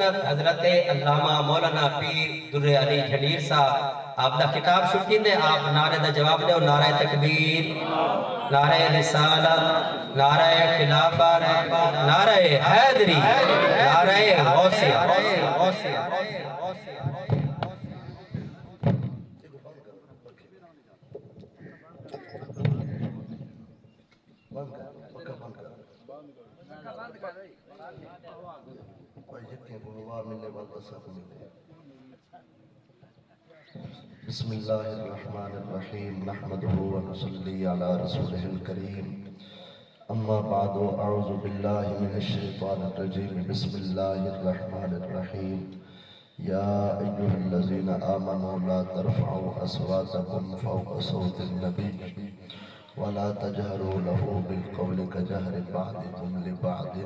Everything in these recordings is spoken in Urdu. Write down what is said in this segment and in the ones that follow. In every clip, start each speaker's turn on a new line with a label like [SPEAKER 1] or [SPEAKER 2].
[SPEAKER 1] سنت حضرت علامہ مولانا پیر در علی جھنیر صاحب آپ دا کتاب شکین دے آپ نعرے دا جواب دے اور نعرہ تکبیر، نعرہ رسالت، نعرہ خلافت، نعرہ حیدری، نعرہ غوثیہ۔
[SPEAKER 2] بسم اللہ الرحمن الرحیم نحمده ونصلی علی رسولہ الکریم اما بعد اعوذ باللہ من الشیطان الرجیم بسم اللہ الرحمن الرحیم یا ایہا الذین آمنوا لا ترفعوا اصواتکم فوق صوت النبی ولا تجهروا له بالقول كجهر بعضكم لبعض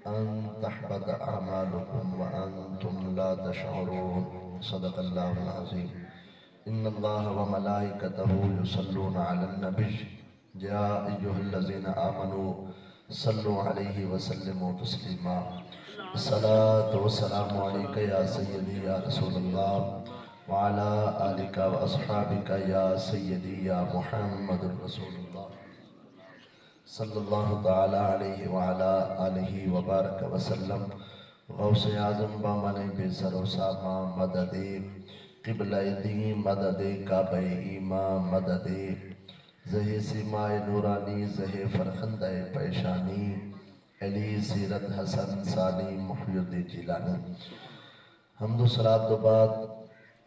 [SPEAKER 2] ان تحبط اعمالكم وانتم لا تشعرون صدق اللہ العظیم ان اللہ وملائکته یصلون علی النبی یا ایہا الذین آمنوا صلوا علیہ وسلموا تسلیما الصلاة والسلام علیک یا سیدی یا رسول اللہ وعلا آلک واصحابک یا سیدی یا محمد رسول اللہ صلی اللہ تعالی علیہ وعلا آلہ وبارک وسلم غوث اعظم بامن بے سر و ساما مدد قبلہ دین مدد کعبہ ایمان مدد زہی سیمائے نورانی زہی فرخندہ پیشانی علی سیرت حسن ثانی محی الدین جیلانی حمد و صلاۃ و بعد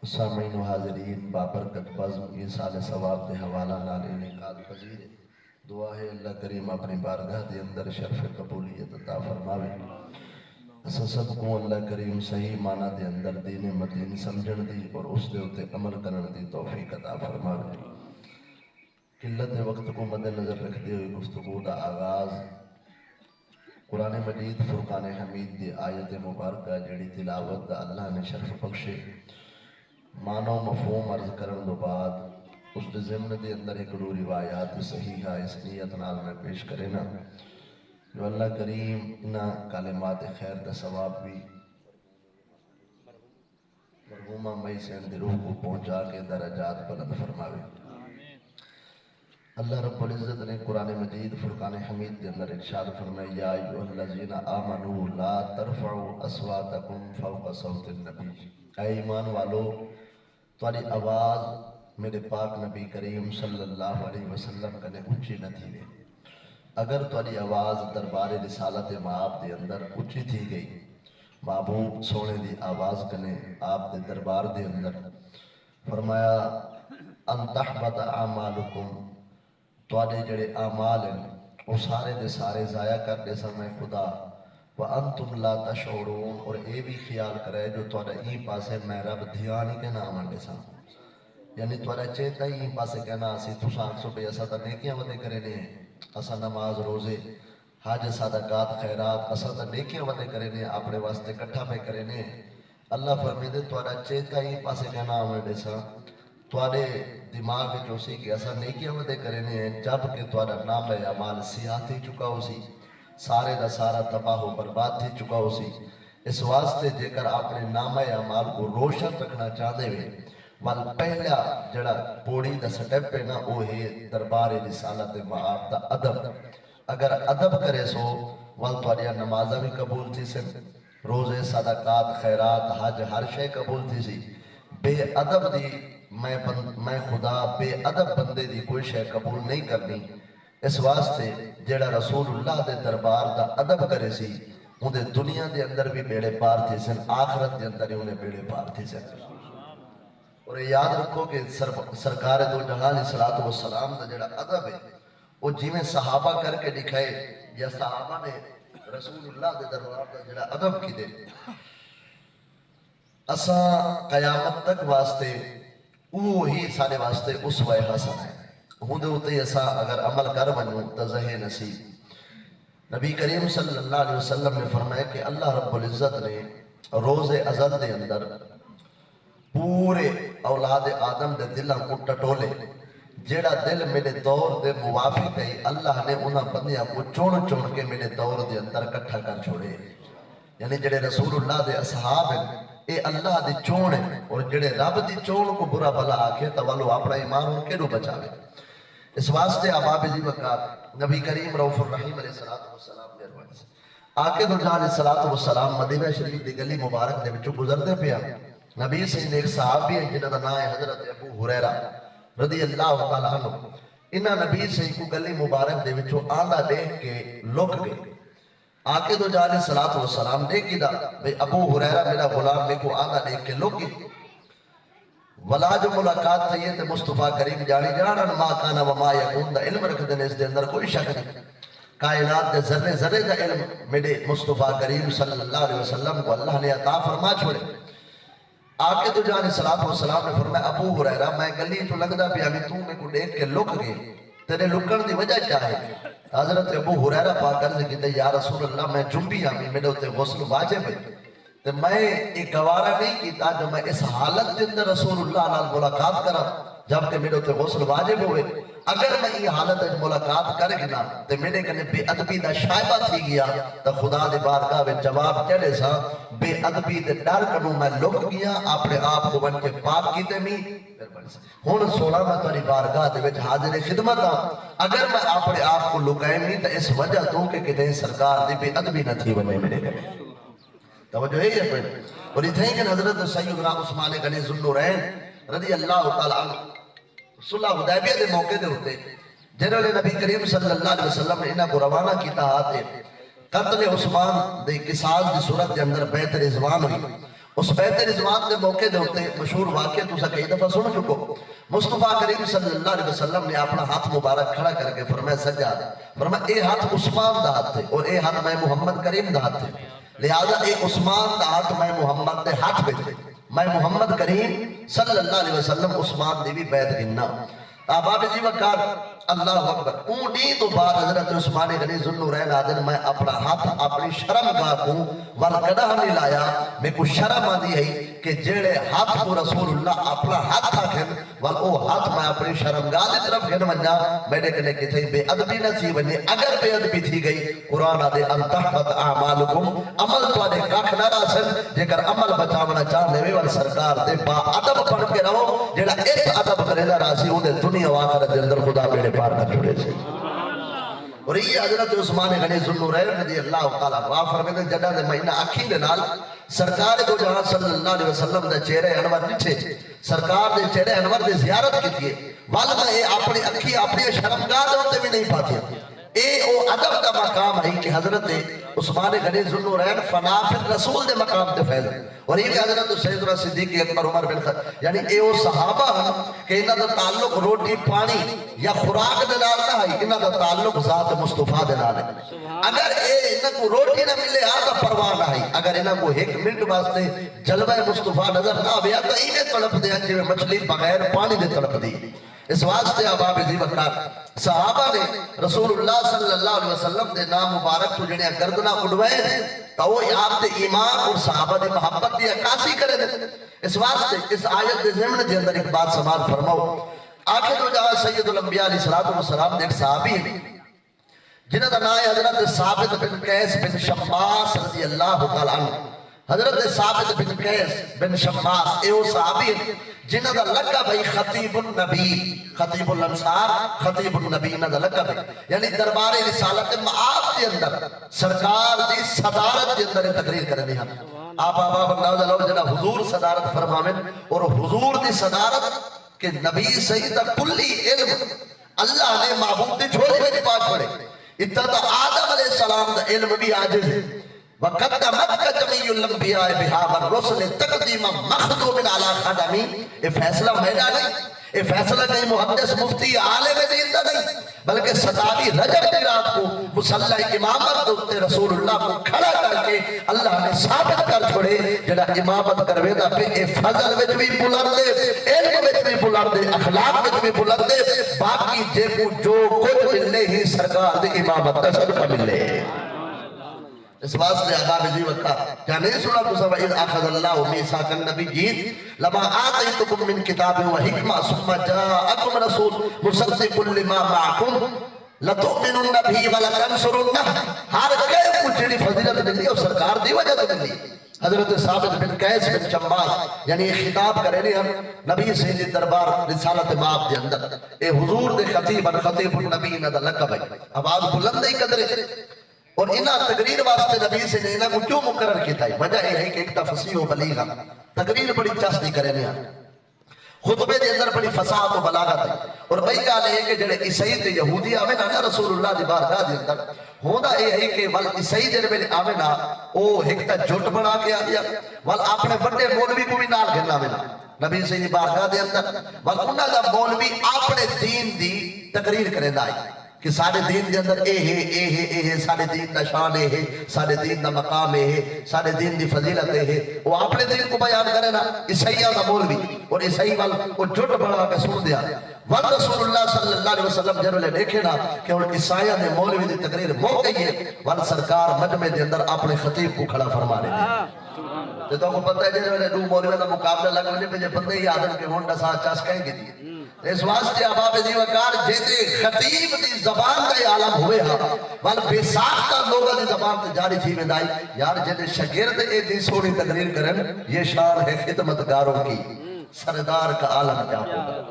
[SPEAKER 2] سامعین و حاضرین بابرکت بزم کی سال ثواب دے حوالہ نال انعقاد پذیر دعا ہے اللہ کریم اپنی بارگاہ دے اندر شرف قبولیت عطا فرماوے اسا سب کو اللہ کریم صحیح معنی دے اندر دین مدین سمجھن دی اور اس دے اتے عمل کرن دی توفیق عطا فرماوے قلت وقت کو مد نظر رکھتے ہوئے گفتگو دا آغاز قرآن مجید فرقان حمید دی آیت مبارکہ جڑی تلاوت دا اللہ نے شرف بخشے معنی و مفہوم عرض کرن دو بعد اس دے ضمن دے اندر ایک دو روایات صحیحہ اس نیت نال میں پیش کرے نا جو اللہ کریم انہا کلمات خیر دا ثواب بھی مرحومہ مئی سے اندر روح کو پہنچا کے درجات بلند فرماوے اللہ رب العزت نے قرآن مجید فرقان حمید کے اندر ارشاد فرمایا یا ایھا الذین آمنوا لا ترفعوا اصواتکم فوق صوت النبی اے ایمان والو توالی آواز میرے پاک نبی کریم صلی اللہ علیہ وسلم کنے اچھی نہ تھی وے اگر توالی آواز دربار رسالت مآب دے اندر اچھی تھی گئی محبوب سونے دی آواز کنے آپ دے دربار دے اندر فرمایا ان تحبط اعمالکم تواڈے جڑے اعمال ہیں وہ سارے دے سارے ضائع کر دے سمے خدا وانتم لا تشعرون اور اے بھی خیال کرے جو تواڈا ای پاسے میں رب دھیان ہی کے نام آنڈے سا یعنی تواڈا چیتا ہی پاسے کہنا اسی تساں سو بے اسا تا نیکیاں ودے کرے نے اسا نماز روزے حج صدقات خیرات اسا تا نیکیاں ودے کرے نے اپنے واسطے کٹھا پہ کرے نے اللہ فرمائے دے تواڈا چیتا ہی پاسے کہنا آنڈے سا تواڈے دماغ جو سی کہ اسا نیکیاں ودے کرے نے جب کہ تواڈا نام اعمال سیاہ تھی چکا ہو سی سارے دا سارا تباہ و برباد تھی چکا ہو سی اس واسطے جے کر اپنے نام اعمال کو روشن رکھنا چاہتے ہوئے وال پہلا جڑا پوڑی دا سٹیپ ہے نا وہ ہے دربار رسالت مآب دا ادب اگر ادب کرے سو وال تواڈیاں نمازاں بھی قبول تھی سن روزے صدقات خیرات حج ہر شے قبول تھی سی بے ادب دی میں خدا بے ادب بندے دی کوئی شے قبول نہیں کرنی اس واسطے جڑا رسول اللہ دے دربار دا ادب کرے سی انہیں دنیا دے اندر بھی بیڑے پار تھی سن آخرت دے اندر ہی انہیں بیڑے پار تھی سن اور یاد رکھو کہ سرکار دو جہان صلاۃ والسلام دا جڑا ادب ہے وہ جویں صحابہ کر کے دکھائے یا صحابہ نے رسول اللہ دے دربار دا جڑا ادب کی دے اساں قیامت تک واسطے وہی سارے واسطے اسوہ حسن ہے ہوں دے ہوتے ایسا اگر عمل کر بنوں تزہ نصیب نبی کریم صلی اللہ علیہ وسلم نے فرمایا کہ اللہ رب العزت نے روز ازل دے اندر پورے اولاد آدم دے دلوں کو ٹٹولے جیڑا دل میرے دور دے موافق ہے اللہ نے انہاں بندیاں کو چون چون کے میرے دور دے اندر کٹھا کر چھوڑے یعنی جڑے رسول اللہ دے اصحاب ہیں اے اللہ دی چون ہے، اور جڑے رب دی چون کو برا بھلا آکھے تو والو اپنا ایمان ان کے نو بچاوے۔ اس واسطے احباب عزیز وقار نبی کریم رؤوف الرحیم علیہ السلام نے ارواح سے آقے دو جہاں علیہ السلام مدینہ شریف دی گلی مبارک دے وچوں گزردے پیا، نبی سے ایک صحابی ہیں جنہاں دا نام ہے حضرت ابو ہریرہ رضی اللہ تعالیٰ عنہ، انہاں نبی سے کو گلی مبارک دے وچوں آندا دیکھ کے لک گئے۔ آقے دو جہاں علیہ السلام دیکھ دا بھئی ابو ہریرہ میرا غلام میں کو آندا دیکھ کے لک گئے۔ ولا جو ملاقات سید مصطفیٰ کریم جانی جانن ما کانا وما یکون دا علم رکھ دینے اس دے اندر کوئی شک نہیں، کائنات دے ذرے ذرے دا علم میرے مصطفیٰ کریم صلی اللہ علیہ وسلم کو اللہ نے عطا فرما چھوڑے۔ آقے تو جانے صلی اللہ علیہ وسلم نے فرمایا ابو ہریرہ میں گلی تو لگدا پیا میں تو میں کو دیکھ کے لک گئے، تیرے لکن دی وجہ کیا ہے؟ حضرت ابو ہریرہ پاک عرض کیتے یا رسول اللہ میں جنبی آمی میرے ہوتے غسل واجب ہے، تو میں ایک گوارہ نہیں کیتا جو میں اس حالت کے اندر رسول اللہ علیہ ملاقات کرا جبکہ میرے ہوتے غسل واجب ہوئے، اگر میں یہ حالت ملاقات کر گنا تو میرے کنے بے ادبی دا شائبہ تھی گیا تو خدا دے بارگاہ میں جواب چڑھے سا بے ادبی دے ڈر کنوں میں لک گیا اپنے آپ کو بن کے پاک کیتے میں ہون سونا میں تاری بارگاہ دے وچ حاضر خدمت ہاں، اگر میں اپنے آپ کو لکائیں نہیں تو اس وجہ تو کہ کدیں سرکار دی بے ادبی نہ تھی بنے میرے کنے توجہ ہے یہ پہلے۔ اور اتھیں کہ حضرت سیدنا عثمان غنی ذوالنورین رضی اللہ تعالیٰ عنہ صلح حدیبیہ دے موقع دے ہوتے جنہوں نے نبی کریم صلی اللہ علیہ وسلم نے انہاں کو روانہ کیتا آتے قتل عثمان دے قصاص دی صورت دے اندر بیعت رضوان ہوئی، اس بیعت رضوان دے موقع دے ہوتے مشہور واقعہ تو سا کئی دفعہ سن چکو، مصطفیٰ کریم صلی اللہ علیہ وسلم نے اپنا ہاتھ مبارک کھڑا کر کے فرمایا سجاد، فرمایا اے ہاتھ عثمان دا ہاتھ تھے اور اے ہاتھ میں محمد کریم دا ہاتھ تھے، لہذا اے عثمان دا ہاتھ میں محمد دے ہاتھ پہ تھے، میں محمد کریم صلی اللہ علیہ وسلم عثمان دی بھی بیعت گننا۔ آباب جی وقار اللہ اکبر اونی تو بعد حضرت عثمان غنی ذوالنورین آدن میں اپنا ہاتھ اپنی شرم گاہ کو والقدہ نہیں لایا، میں کو شرم آدھی ہے کہ جیڑے ہاتھ کو رسول اللہ اپنا ہاتھ تھاکن والو ہاتھ میں اپنی شرم گاہ دی طرف گھن ونجا میرے کنے کی تھی بے ادبی نہ تھی ونجے اگر بے ادبی تھی گئی قرآن آدھے انتحبت اعمالکم عمل تو آدھے کاکھ نہ راسن جیکر عمل بچاونا چاہنے میں وال سرکار دے با ادب پڑھ کے رہو جیڑا ایک ادب کرے دا راسی ہوں دے دنیا و آخرت دے اندر خدا میرے پار نہ چھوڑے سے۔ اور یہ حضرت عثمان غنی ذوالنورین رضی اللہ تعالیٰ عنہ فرمائے جڑا دے مہینہ اکھی دے نال سرکار دو جہاں صلی اللہ علیہ وسلم دے چہرے انور نٹھے سرکار دے چہرے انور دے زیارت کی تھی والدہ اے اپنی اکھی اپنی شرمگاہ دے ہوتے بھی نہیں پاتی اے او ادب کا مقام ہے کہ حضرت عثمان غنی ذوالنورین فنافر رسول دے مقام دے فیض اور یہ حضرت سیدنا صدیق اکبر عمر بن خطاب یعنی اے او صحابہ ہیں کہ انہاں دا تعلق روٹی پانی یا خوراک دے نال نہ ہے، انہاں دا تعلق ذات مصطفیٰ دے نال ہے۔ اگر اے انہاں کو روٹی نہ ملے آتا پرواہ نہ ہے، اگر انہاں کو ایک منٹ واسطے جلوہ مصطفیٰ نظر نہ آیا تو انہیں تڑپ دے جو مچھلی بغیر پانی دے تڑپ دی۔ اس واسطے احباب عزیز وقار صحابہ نے رسول اللہ صلی اللہ علیہ وسلم دے نام مبارک تو جنہیں گردنا اڑوائے ہیں تو وہ آپ دے ایمان اور صحابہ دے محبت دی عکاسی کرے دے۔ اس واسطے اس آیت دے ضمن دے اندر ایک بات سماعت فرماؤ، آخر تو جہاں سید الانبیاء علیہ السلام نے ایک صحابی ہے جنہاں دا نام ہے حضرت ثابت بن قیس بن شماس رضی اللہ تعالیٰ عنہ۔ حضرت ثابت بن قیس بن شماس اے وہ صحابی ہے جنہاں دا لقب بھئی خطیب النبی، خطیب الانصار خطیب النبی انہاں دا لقب ہے، یعنی دربار رسالت معاد کے اندر سرکار دی صدارت کے اندر تقریر کرنے ہیں۔ آپ اندازہ لو جنہاں حضور صدارت فرماویں اور حضور دی صدارت کہ نبی سیدہ کلی علم اللہ نے معبود دی جھولی میں پا چھوڑے، اتنا تا آدم علیہ السلام دا علم بھی عاجز ہے وَقَدَّمَتْكَ جَمِيعُ الْأَنْبِيَاءِ بِهَذَا الرُّسُلِ تَقْدِيمًا مَخْدُومٍ عَلَىٰ خَدَمٍ یہ فیصلہ میرا نہیں، یہ فیصلہ کہیں محدث مفتی عالم دین دا نہیں، بلکہ 17 رجب کی رات کو مصلی امامت دوتے رسول اللہ کو کھڑا کر کے اللہ نے ثابت کر چھوڑے جڑا امامت کروے دا پہ اے فضل وچ بھی بلند دے، علم وچ بھی بلند دے، اخلاق وچ بھی بلند دے، باقی جو کچھ ملے ہی سرکار دی امامت کا صدقہ ملے۔ اس واسطے احباب جی وقت کیا نہیں سنا تو سب اذ اخذ اللہ میثاق النبیین لما آتیتکم من کتاب و حکمہ ثم جاءکم رسول مصدق لما معکم لتؤمنن به ولتنصرنہ، ہر کئی کچھ جڑی فضیلت ملی اور سرکار دی وجہ تو ملی۔ حضرت ثابت بن قیس بن شماس یعنی خطاب کرے نہیں ہم نبی سیدی دربار رسالت باب دے اندر، اے حضور دے خطیب خطیب النبی انہاں دا لقب ہے، آواز بلند ہی قدرے، اور انہاں تقریر واسطے نبی سے نے انہاں کو کیوں مقرر کیتا ہے؟ وجہ یہ ہے کہ ایک فصیح و بلیغہ تقریر بڑی چستی کرے نہیں، خطبے دے اندر بڑی فصاحت و بلاغت ہے، اور بھئی گل ہے کہ جڑے عیسائی تے یہودی آوے نا رسول اللہ دی بارگاہ دے اندر، ہوندا یہ ہے کہ ول عیسائی جڑے ویلے آوے نا او ایک تے جھٹ بنا کے آ گیا، ول اپنے بڑے مولوی کو بھی نال گھن آوے نا نبی سے دی بارگاہ دے اندر، ول انہاں دا مولوی اپنے دین دی تقریر کریندا ہے کہ سارے دین دے اندر اے ہے سارے دین دا شان ہے، سارے دین دا مقام ہے، سارے دین دی فضیلت ہے، وہ اپنے دین کو بیان کرے نا عیسائیاں دا مولوی، اور عیسائی وال وہ جھٹ بنا کے سن دیا۔ ول رسول اللہ صلی اللہ علیہ وسلم جب لے دیکھے نا کہ ان عیسائیاں نے مولوی دی تقریر ہو گئی ہے، ول سرکار مجمع دے اندر اپنے خطیب کو کھڑا فرما لے دیا۔ تو کو پتہ ہے جب دو مولوی دا مقابلہ لگ وجے پہ بندے ہی آدم کے ہونڈا سا چاس کہیں گے دی اس واسطے اباب دی وقار جیتے خطیب دی زبان کا عالم ہوئے ہاں ول بے ساختہ لوگوں دی زبان تے جاری تھی ویندائی یار جیتے شگرد اے دی سونی تقریر کرن یہ شان ہے خدمتگاروں کی، سردار کا عالم کیا ہوگا۔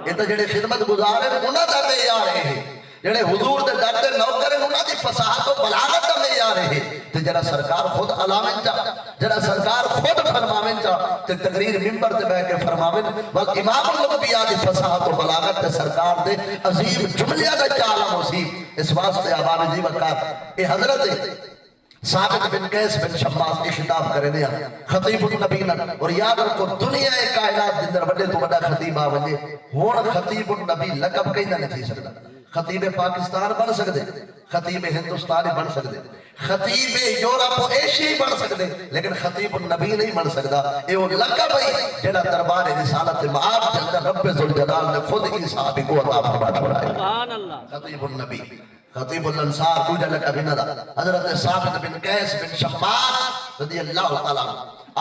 [SPEAKER 2] یہ تو جڑے خدمت گزار ہیں انہاں دا معیار ہے، جڑے حضور دے در تے نوکر ہیں انہاں دی فصاحت و بلاغت دا معیار ہے، تے جڑا سرکار خود علامت چا، جڑا سرکار خود فرماویں چا تے تقریر منبر تے بیٹھ کے فرماویں، ول امام الانبیاء دی فصاحت و بلاغت تے سرکار دے عظیم جملیاں دا عالم ہوسی۔ اس واسطے عوام جی وقار اے حضرت ثابت بن قیس بن شماس کی خطاب کرے دیا خطیب النبی اور یاد رکھو دنیا کائنات دے اندر بڑے تو بڑا خطیب آ وجے ہن خطیب النبی لقب کہیں نہ تھی سکدا، خطیب پاکستان بن سکدے، خطیب ہندوستان بن سکدے، خطیب یورپ و ایشیا بن سکدے، لیکن خطیب النبی نہیں بن سکدا۔ اے وہ لقب ہے جڑا دربار رسالت مآب کے اندر رب ذوالجلال نے خود ہی صحابہ کو عطا فرما چھوڑا ہے۔ سبحان اللہ۔ خطیب النبی خطیب الانصار دوجا لقب انہاں دا حضرت ثابت بن قیس بن شماس رضی اللہ تعالیٰ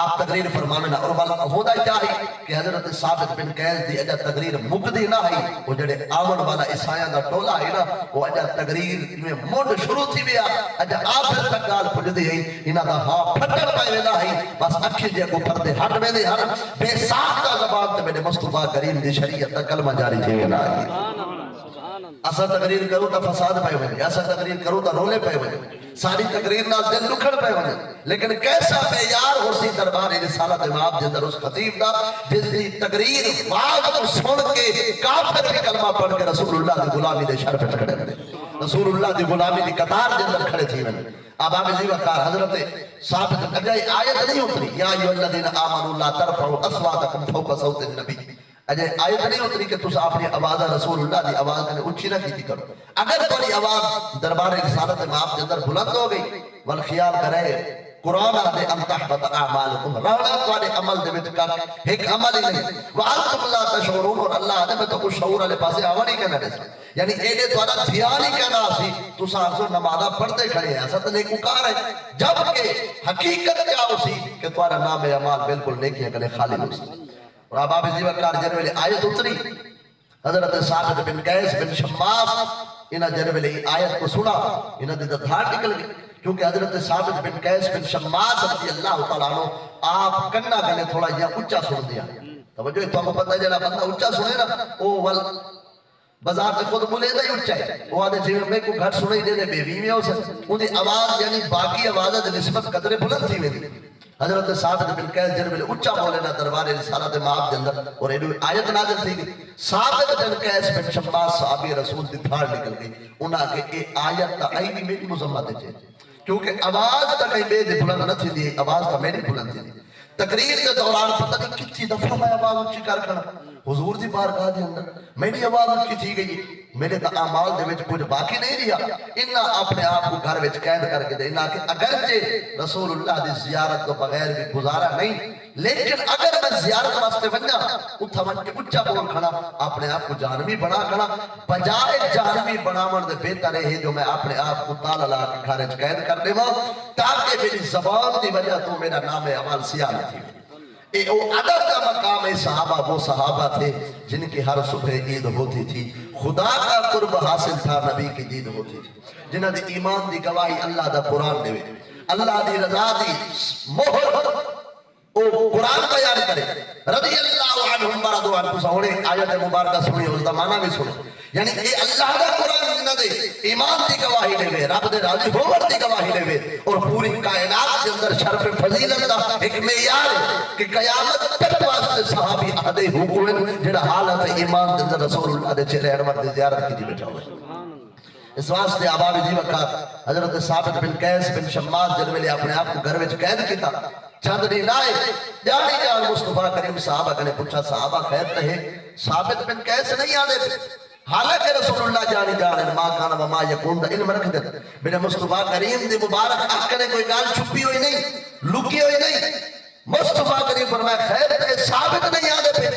[SPEAKER 2] آپ تقریر فرمانا اور والا ہودا چاہی کہ حضرت ثابت بن قیس دی اجا تقریر مقدی نہ ہے، وہ جڑے آمن والا عیسائیاں دا ٹولا ہے نا وہ اجا تقریر میں مڈ شروع تھی ویا اجا آخر تک گال پجدی ہے، انہاں دا ہاں پھٹڑ پے ویلا ہے، بس اکھی جے کو پردے ہٹ ویندے ہن، بے ساختہ زبان تے میرے مصطفیٰ کریم دی شریعت دا کلمہ جاری تھی ویلا ہے۔ اسا تقریر کرو تا فساد پہ وجے، اسا تقریر کرو تا رولے پہ وجے، ساری تقریر نال دل لکھڑ پہ وجے، لیکن کیسا معیار ہو سی دربار رسالت مآب دے اندر اس خطیب دا جس دی تقریر واضح سن کے کافر بھی کلمہ پڑھ کے رسول اللہ دی غلامی دے شرف وچ کھڑے ہوندے، رسول اللہ دی غلامی دی قطار دے اندر کھڑے تھی ونے۔ اب آپ اسی وقار حضرت ثابت اجائی آیت نہیں اتری یا ایھا الذین آمنوا لا ترفعوا اصواتکم فوق صوت النبی، اجے آیت نہیں اتری کہ تسا اپنی آواز رسول اللہ دی آواز نے اونچی نہ کیتی کرو۔ اگر تمہاری آواز دربار رسالت مآب کے اندر بلند ہو گئی ول خیال کرے قرآن دے ام تحبط اعمالکم رانا تواڈے عمل دے وچ کر ایک عمل ہی نہیں وانتم لا تشعرون اور اللہ نے میں تو کچھ شعور والے پاسے آوا نہیں کہنا دے یعنی ایڈے تواڈا دھیان ہی کہنا سی تسا اکثر نمازاں پڑھتے کھڑے ہیں اساں تے نیکوکار ہیں، جبکہ حقیقت کیا ہو سی کہ تواڈا نام اعمال بالکل نیکیاں کنے خالی ہو سی۔ اور اب آپ اسی وقار جنویلے آیت اتری حضرت ثابت بن قیس بن شماس انہاں جنویلے آیت کو سنا انہاں دے دھار نکل گئی کیونکہ حضرت ثابت بن قیس بن شماس رضی اللہ تعالیٰ عنہ آپ کنا گلے تھوڑا جہاں اچھا سن دیا۔ توجہ تو آپ کو پتہ ہے جڑا بندہ اچھا سنے نا او ول بازار سے خود بولے دا ہی اچھا ہے، وہ آدھے جیوے میں کو گھر سنے دے دے بیوی میں ہو سکتے ان دی آواز یعنی باقی آوازہ دے نسبت قدر بلند تھی میں حضرت ثابت بن قیس جنویلے اچھا بولے نا دربار رسالت مآب کے اندر اور آیت نازل تھی گئی ثابت بن قیس بن شماس صحابی رسول دی دھار نکل گئی انہاں کے اے آیت تا آئی بھی میری مذمت ہے کیونکہ آواز تا کہیں بے دے بلند نہ تھی دی آواز تا میری بلند تھی دی تقریر کے دوران پتہ نہیں کتنی دفعہ میں آواز اچھی کر کھڑا حضور دی بارگاہ دے اندر میری آواز اچھی تھی گئی میرے تا اعمال دے وچ کچھ باقی نہیں رہا انہاں اپنے آپ کو گھر وچ قید کر کے دینا کہ اگرچہ رسول اللہ دی زیارت تو بغیر بھی گزارا نہیں لیکن اگر میں زیارت واسطے ونجا اتھا ون کے اچھا بول کھڑا اپنے آپ کو جانوی بنا کھڑا بجائے جانوی بناون دے بہتر ہے جو میں اپنے آپ کو تالا لا کے گھر وچ قید کر دیواں تاکہ میری زبان دی وجہ تو میرا نام اعمال سیاہ نہ تھی۔ وہ ادب کا مقام ہے صحابہ وہ صحابہ تھے جن کی ہر صبح عید ہوتی تھی، خدا کا قرب حاصل تھا، نبی کی دید ہوتی تھی، جنہاں دی ایمان دی گواہی اللہ دا قرآن دے، اللہ دی رضا دی مہر او قرآن بیان کرے، رضی اللہ عنہم ورضوا عنہ۔ سونے آیت مبارکہ سنی، اس دا معنی بھی سنو، یعنی اے اللہ دا قرآن جنہاں دے ایمان دی گواہی دے وے، رب دے راضی ہوور دی گواہی دے وے، اور پوری کائنات کے اندر شرف فضیلت دا ایک معیار ہے کہ قیامت تک واسطے صحابی آدھے ہوئے جڑا حالت ایمان دے اندر رسول اللہ دے چہرے انور دی زیارت کی دی بیٹھا ہوئے۔ اس واسطے آباب دی وقت حضرت ثابت بن قیس بن شماس جن میں اپنے آپ کو گھر وچ قید کیتا، چند دن آئے جانی جان مصطفیٰ کریم صحابہ نے پوچھا صحابہ خیر کہے، ثابت بن قیس نہیں آدھے تھے، حالانکہ رسول اللہ جانی جان ما کان وما یکون دا علم رکھ دیتے، میرے مصطفیٰ کریم دی مبارک آقا نے کوئی گال چھپی ہوئی نہیں، لکی ہوئی نہیں۔ مصطفیٰ کریم فرمایا خیر کہے ثابت نہیں آدھے تھے۔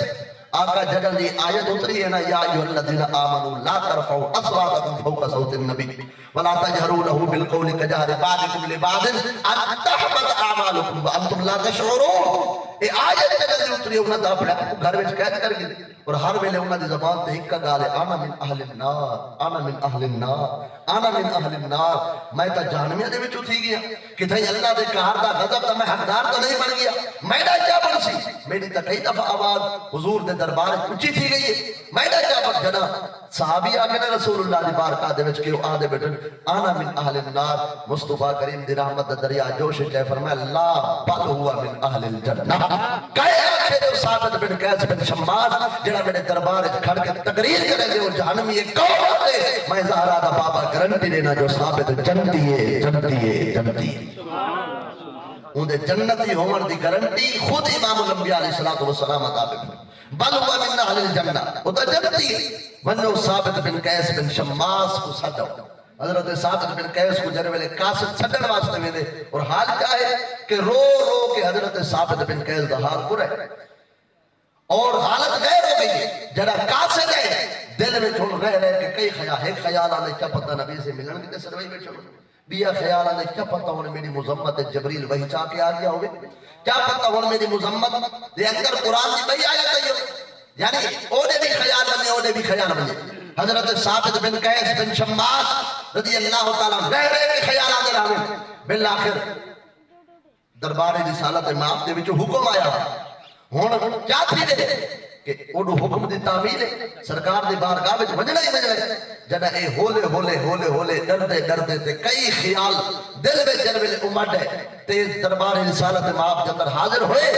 [SPEAKER 2] آقا جگل دی آیت اتری ہے نا، یا ایھا الذین آمنوا لا ترفعوا اصواتکم فوق صوت النبی ولا تجهروا له بالقول كجهر بعضکم لبعض ان تحبط اعمالکم وانتم لا تشعرون۔ اے آیت جگل دی اتری انہاں دا اپنے گھر وچ قید کر گئے، اور ہر ویلے انہاں دی زبان تے ایک گال ہے، انا من اہل النار، انا من اہل النار، انا من اہل النار، میں تا جہنمیاں دے وچ تھی گیا، کتھے اللہ دے قہر دا غضب دا میں حقدار تو نہیں بن گیا، میں دا کیا بن سی؟ میری تا کئی دفعہ آواز حضور دے دربار اونچی تھی گئی ہے، میں دا کیا بن جنا؟ صحابی آگے نا رسول اللہ دی بارکاہ دے وچ کیوں آدھے بیٹھن انا من اہل النار، مصطفیٰ کریم دی رحمت دا دریا جوش کہہ فرمایا لا بل ہوا من اہل الجنہ۔ کہے آخر ثابت بن قیس بن شماس جڑا میرے دربار کھڑ کے تقریر کرے گے وہ جہنمی ایک کون ہوتے، میں زہرا دا بابا گارنٹی دینا جو ثابت جنتی ہے، جنتی ہے، جنتی ہے، اندے جنتی ہون دی گارنٹی خود امام الانبیاء علیہ السلام عطا فرمائے، بل ہوا من اہل الجنہ، وہ تو جنتی ہے۔ منو ثابت بن قیس بن شماس کو سجاؤ، حضرت ثابت بن قیس کو جنوے لے قاصد چھڑن واسطے میں دے، اور حال کیا ہے کہ رو رو کے حضرت ثابت بن قیس دا حال برا ہے، اور حالت غیر ہو گئی ہے، جڑا قاصد ہے دل میں چھوڑ رہ رہے کہ کئی خیال آنے کیا پتہ نبی سے ملن کی سروئی میں چھوڑ بیا خیال آنے کیا پتہ ہونے میری مذمت جبریل وہی چاہ کے آ گیا ہوگے، کیا پتہ ہونے میری مذمت دے اندر قرآن کی بھئی آیا تھا، یعنی اونے بھی خیال بنے، اونے بھی خیال بنے۔ حضرت ثابت بن قیس بن شماس رضی اللہ تعالیٰ رہ رہے کے خیال آنے رہے، بالآخر دربار رسالت امام دے وچوں حکم آیا، ہون کیا تھی دے کہ اوڈو حکم دی تعمیل ہے، سرکار دی بارگاہ وچ وجنا ہی وجنا ہے، جڑا اے ہولے ہولے ہولے ہولے ڈردے ڈردے تے کئی خیال دل وچ جنوے امڈ ہے تے دربار رسالت امام کے اندر حاضر ہوئے،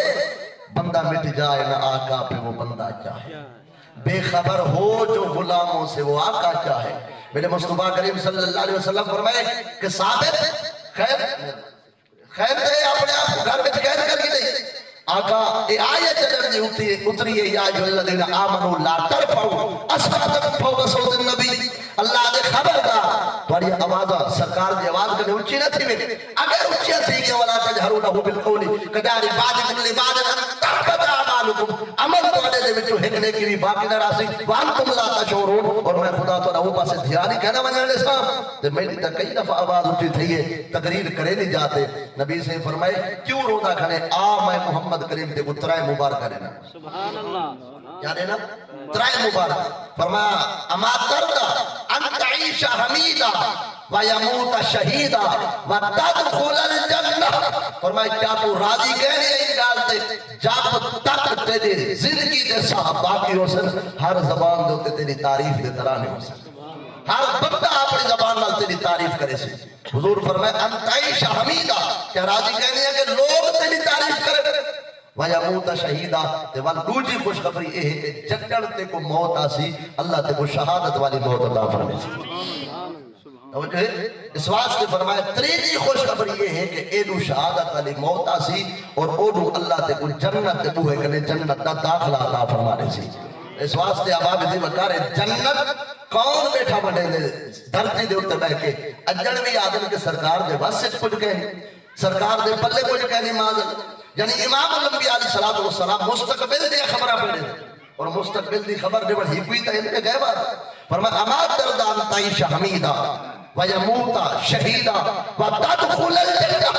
[SPEAKER 2] بندہ مٹ جائے نہ آقا پہ وہ بندہ چاہے، بے خبر ہو جو غلاموں سے وہ آقا چاہے۔ میرے مصطفیٰ کریم صلی اللہ علیہ وسلم فرمائے کہ ثابت خیر دے اپنے آپ گھر میں قید کر کے دے، آقا اے آیت جنر اتری ہے، یا جو الذین آمنوا لا ترفعوا اصواتکم فوق صوت النبی، اللہ دے خبردار تمہاری آواز سرکار دی آواز کنے اونچی نہ تھی، اگر اونچی تھی کہ ولا تجهروا له بالقول كجهر بعضكم لبعض ان تحبط اعمالكم، عمل تواڈے دے وچوں ایک نیکی بھی باقی نہ راسی، وانتم لا تشعرون، اور میں خدا تو او پاسے دھیان ہی کہنا ونجن اسلام تے میری تا کئی دفعہ آواز اونچی تھی ہے، تقریر کرے نہیں جاتے، نبی سے فرمائے کیوں رودا کھڑے، آ میں محمد کریم تے اترائے مبارک دینا، سبحان اللہ، کیا دینا ترائے مبارک، فرمایا اما تردا ان تعیش حمیدا ویموت شہیدا وتدخل الجنہ، فرمایا کیا تو راضی کہنے ہیں گال تے جب تک تیری زندگی دے صاحب باقی ہو سن، ہر زبان دے ہوتے تیری تعریف دے ترانے ہو سن، ہر بندہ اپنی زبان نال تیری تعریف کرے سے۔ حضور فرمایا ان تعیش حمیدا، کیا راضی کہنے ہیں کہ لوگ تیری تعریف کرے، وَيَمُوتَ شَهِيدًا، تے وال دوجی خوشخبری یہ ہے کہ جگڑ تے کو موت آسی، اللہ تے کو شہادت والی موت عطا فرمائے سی۔ اس واسطے فرمایا تریجی خوشخبری یہ ہے کہ ایڈو شہادت والی موت آسی، اور اوڈو اللہ تے کو جنت تے بوہے کنے جنت دا داخلہ عطا فرمائے سی۔ اس واسطے عباب دی وقار جنت کون بیٹھا بڑھے دے دھرتی دے اتر بہ کے، اجڑ بھی آدم کے سرکار دے واسط کچھ کہنی، سرکار دے پلے کچھ کہنی ماضر، یعنی امام الانبیاء علیہ السلام مستقبل دے خبرہ پڑھے دے، اور مستقبل دی خبر دے بڑھ ہی کوئی تا اندھے گئے بات، فرمایا اما تردان تعیش حمیدہ ویموتا شہیدہ وتدخل الجنہ،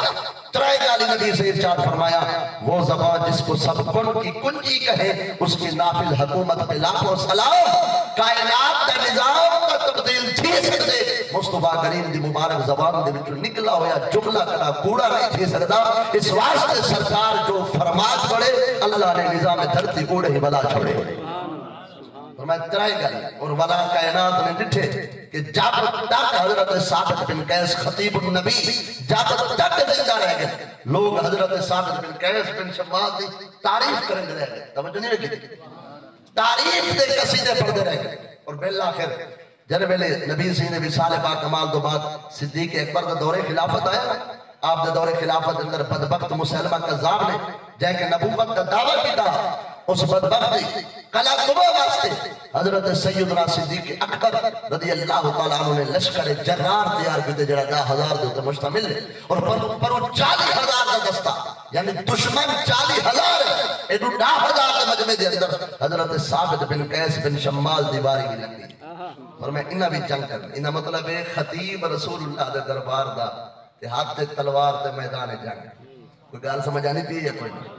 [SPEAKER 2] ترائے گالی نبی سے ارشاد فرمایا وہ زبان جس کو سب کن کی کنجی کہے اس کی نافذ حکومت پہ لاکھوں سلام کائنات کا نظام کا تبدیل تھی سکتے مصطفیٰ کریم دی مبارک زبان دے وچوں نکلا ہویا جملہ کلا کوڑا نہیں تھی سکتا اس واسطے سرکار جو فرمات پڑے اللہ نے نظام دھرتی کوڑے ہی بلا چھوڑے فرمایا ترائے گالی اور ولا کائنات نے ڈٹھے کہ جب تک حضرت ثابت بن قیس خطیب النبی جب تک زندہ رہ گئے لوگ حضرت ثابت بن قیس بن شماس دی تعریف کریں رہ گئے توجہ نہیں رکھی تعریف دے قصیدے پڑھتے رہ گئے اور بالآخر جن ویلے نبی سی نے وصال پاک کمال تو بعد صدیق اکبر کا دور خلافت آیا آپ دے دور خلافت اندر بدبخت مسلمہ کذاب نے جائے کہ نبوت کا دعویٰ کیتا اس بدبختی کلا صبح واسطے حضرت سیدنا صدیق اکبر رضی اللہ تعالیٰ عنہ نے لشکر جرار تیار کیتے جڑا 10,000 دے تے مشتمل ہے اور پر 40,000 کا دستہ یعنی دشمن 40,000 ہے ایڈو 10,000 کے مجمع دے اندر حضرت ثابت بن قیس بن شمال دیواری کی لگی اور میں انہاں بھی جنگ کر انہاں مطلب ہے خطیب رسول اللہ دے دربار دا تے ہاتھ تے تلوار تے میدان جنگ کوئی گال سمجھ آنی پی ہے کوئی نہیں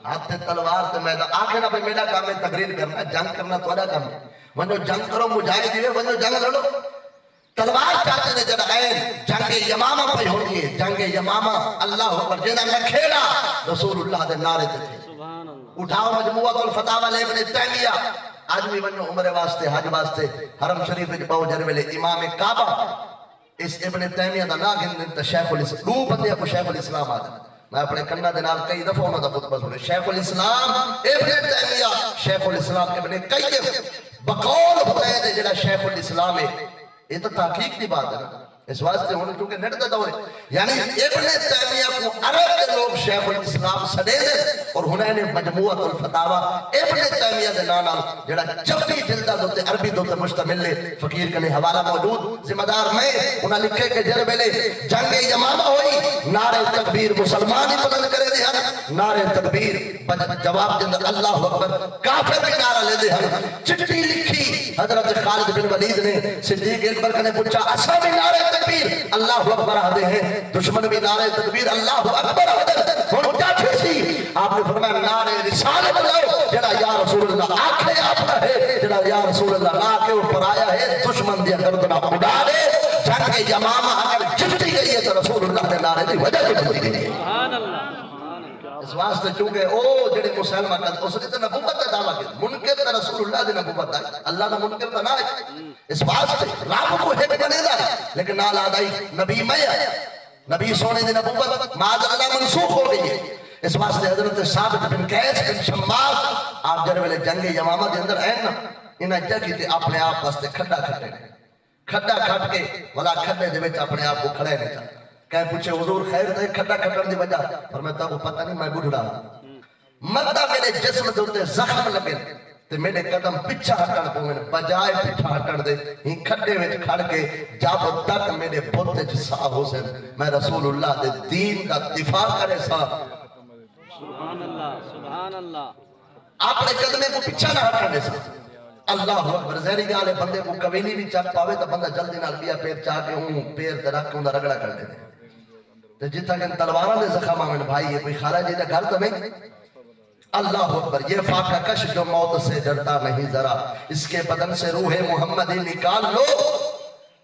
[SPEAKER 2] ہاتھ تے تلوار تے میدان آخر نہ بھئی میرا کام ہے تقریر کرنا جنگ کرنا توڑا کام ہے ونجو جنگ کرو مجاہد دیوے ونجو جنگ لڑو تلوار چاہتے نے جڑا ہے جنگ یمامہ پہ ہوگی ہے جنگ یمامہ اللہ اکبر جنہ میں کھیڑا رسول اللہ دے نعرے تے تھے اٹھاؤ مجموعۃ الفتاوی ابن تیمیہ آج بھی ونجو عمر واسطے حج واسطے حرم شریف وچ باو جر ویلے امام کعبہ اس ابن تیمیہ دا نام گن شیخ الاسلام دو بندے کو شیخ الاسلام آ جائے میں اپنے کنہ دے نال کئی دفعہ انہاں دا خطبہ سنے شیخ الاسلام ابن تیمیہ شیخ الاسلام ابن قیم بقول ہوئے دے جڑا شیخ الاسلام ہے یہ تو تحقیق دی بات ہے نا اس واسطے ہونے چونکہ نیٹ دا دور ہے یعنی ابن تیمیہ کو عرب کے لوگ شیخ الاسلام سڑے دے اور انہیں نے مجموعۃ الفتاوی ابن تیمیہ دے نال جڑا جبی جلدہ دوتے عربی دوتے مشتمل لے فقیر کنے حوالہ موجود ذمہ دار میں انہاں لکھے کہ جر ویلے جنگ یمامہ ہوئی نعرہ تکبیر مسلمان ہی بلند کرے دے ہن نعرہ تکبیر جواب دے اندر اللہ اکبر کافر بھی نعرہ لے دے ہن چٹھی لکھی حضرت خالد بن ولید نے صدیق اکبر کنے پوچھا اسا بھی نعرہ تکبیر اللہ اکبر آدھے ہیں دشمن بھی نعرہ تکبیر اللہ اکبر آدھے ہن کیا سی آپ نے فرمایا نعرہ رسالت لاؤ جڑا یا رسول اللہ آنکھیں آپ ہے جڑا یا رسول اللہ لا کے اوپر آیا ہے دشمن دیا گردنا اڑا دے جنگ یمامہ اگر جتی گئی ہے تو رسول اللہ کے نعرے دی وجہ سے جتی گئی ہے سبحان اللہ اس واسطے چونکہ او جڑے مسلمان کہتے اس نے تو نبوت کا دعویٰ کیا منکر تا رسول اللہ دی نبوت دا اللہ دا منکر تا نہ ہے اس واسطے رب کو ایک بنے دا لیکن نال آدائی نبی میں آیا نبی سونے دی نبوت معاذ اللہ منسوخ ہو گئی ہے اس واسطے حضرت ثابت بن قیس بن شماس آپ جر ویلے جنگ یمامہ دے اندر ہیں نا انہاں جگہ تے اپنے آپ واسطے کھڈا کھٹے کھڈا کھٹ کے ولا کھڈے دے وچ اپنے آپ کو کھڑے نہیں چاہتے کہیں پوچھے حضور خیر دے کھڈا کھٹن دی وجہ فرمایا تو پتہ نہیں میں بڈھڑا مدہ میرے جسم دے اوتے زخم لگے تے میرے قدم پیچھے ہٹن پویں بجائے پیچھے ہٹن دے ہی کھڈے وچ کھڑ کے جب تک میرے بت وچ سا حسین میں رسول اللہ دے دین دا دفاع کرے سا سبحان اللہ سبحان اللہ اپنے قدمے کو پیچھے نہ ہٹنے سا اللہ اکبر زہری گالے بندے کو قویلی بھی چک پاوے تو بندہ جلدی نال بیا پیر چاہ کے ہوں پیر تے رکھ ہوں دا رگڑا کر دے تے جتا کہ تلواراں دے زخم آمن بھائی یہ کوئی خارج ہے گھر تو نہیں اللہ اکبر یہ فاقہ کش جو موت سے ڈرتا نہیں ذرا اس کے بدن سے روح محمدی نکال لو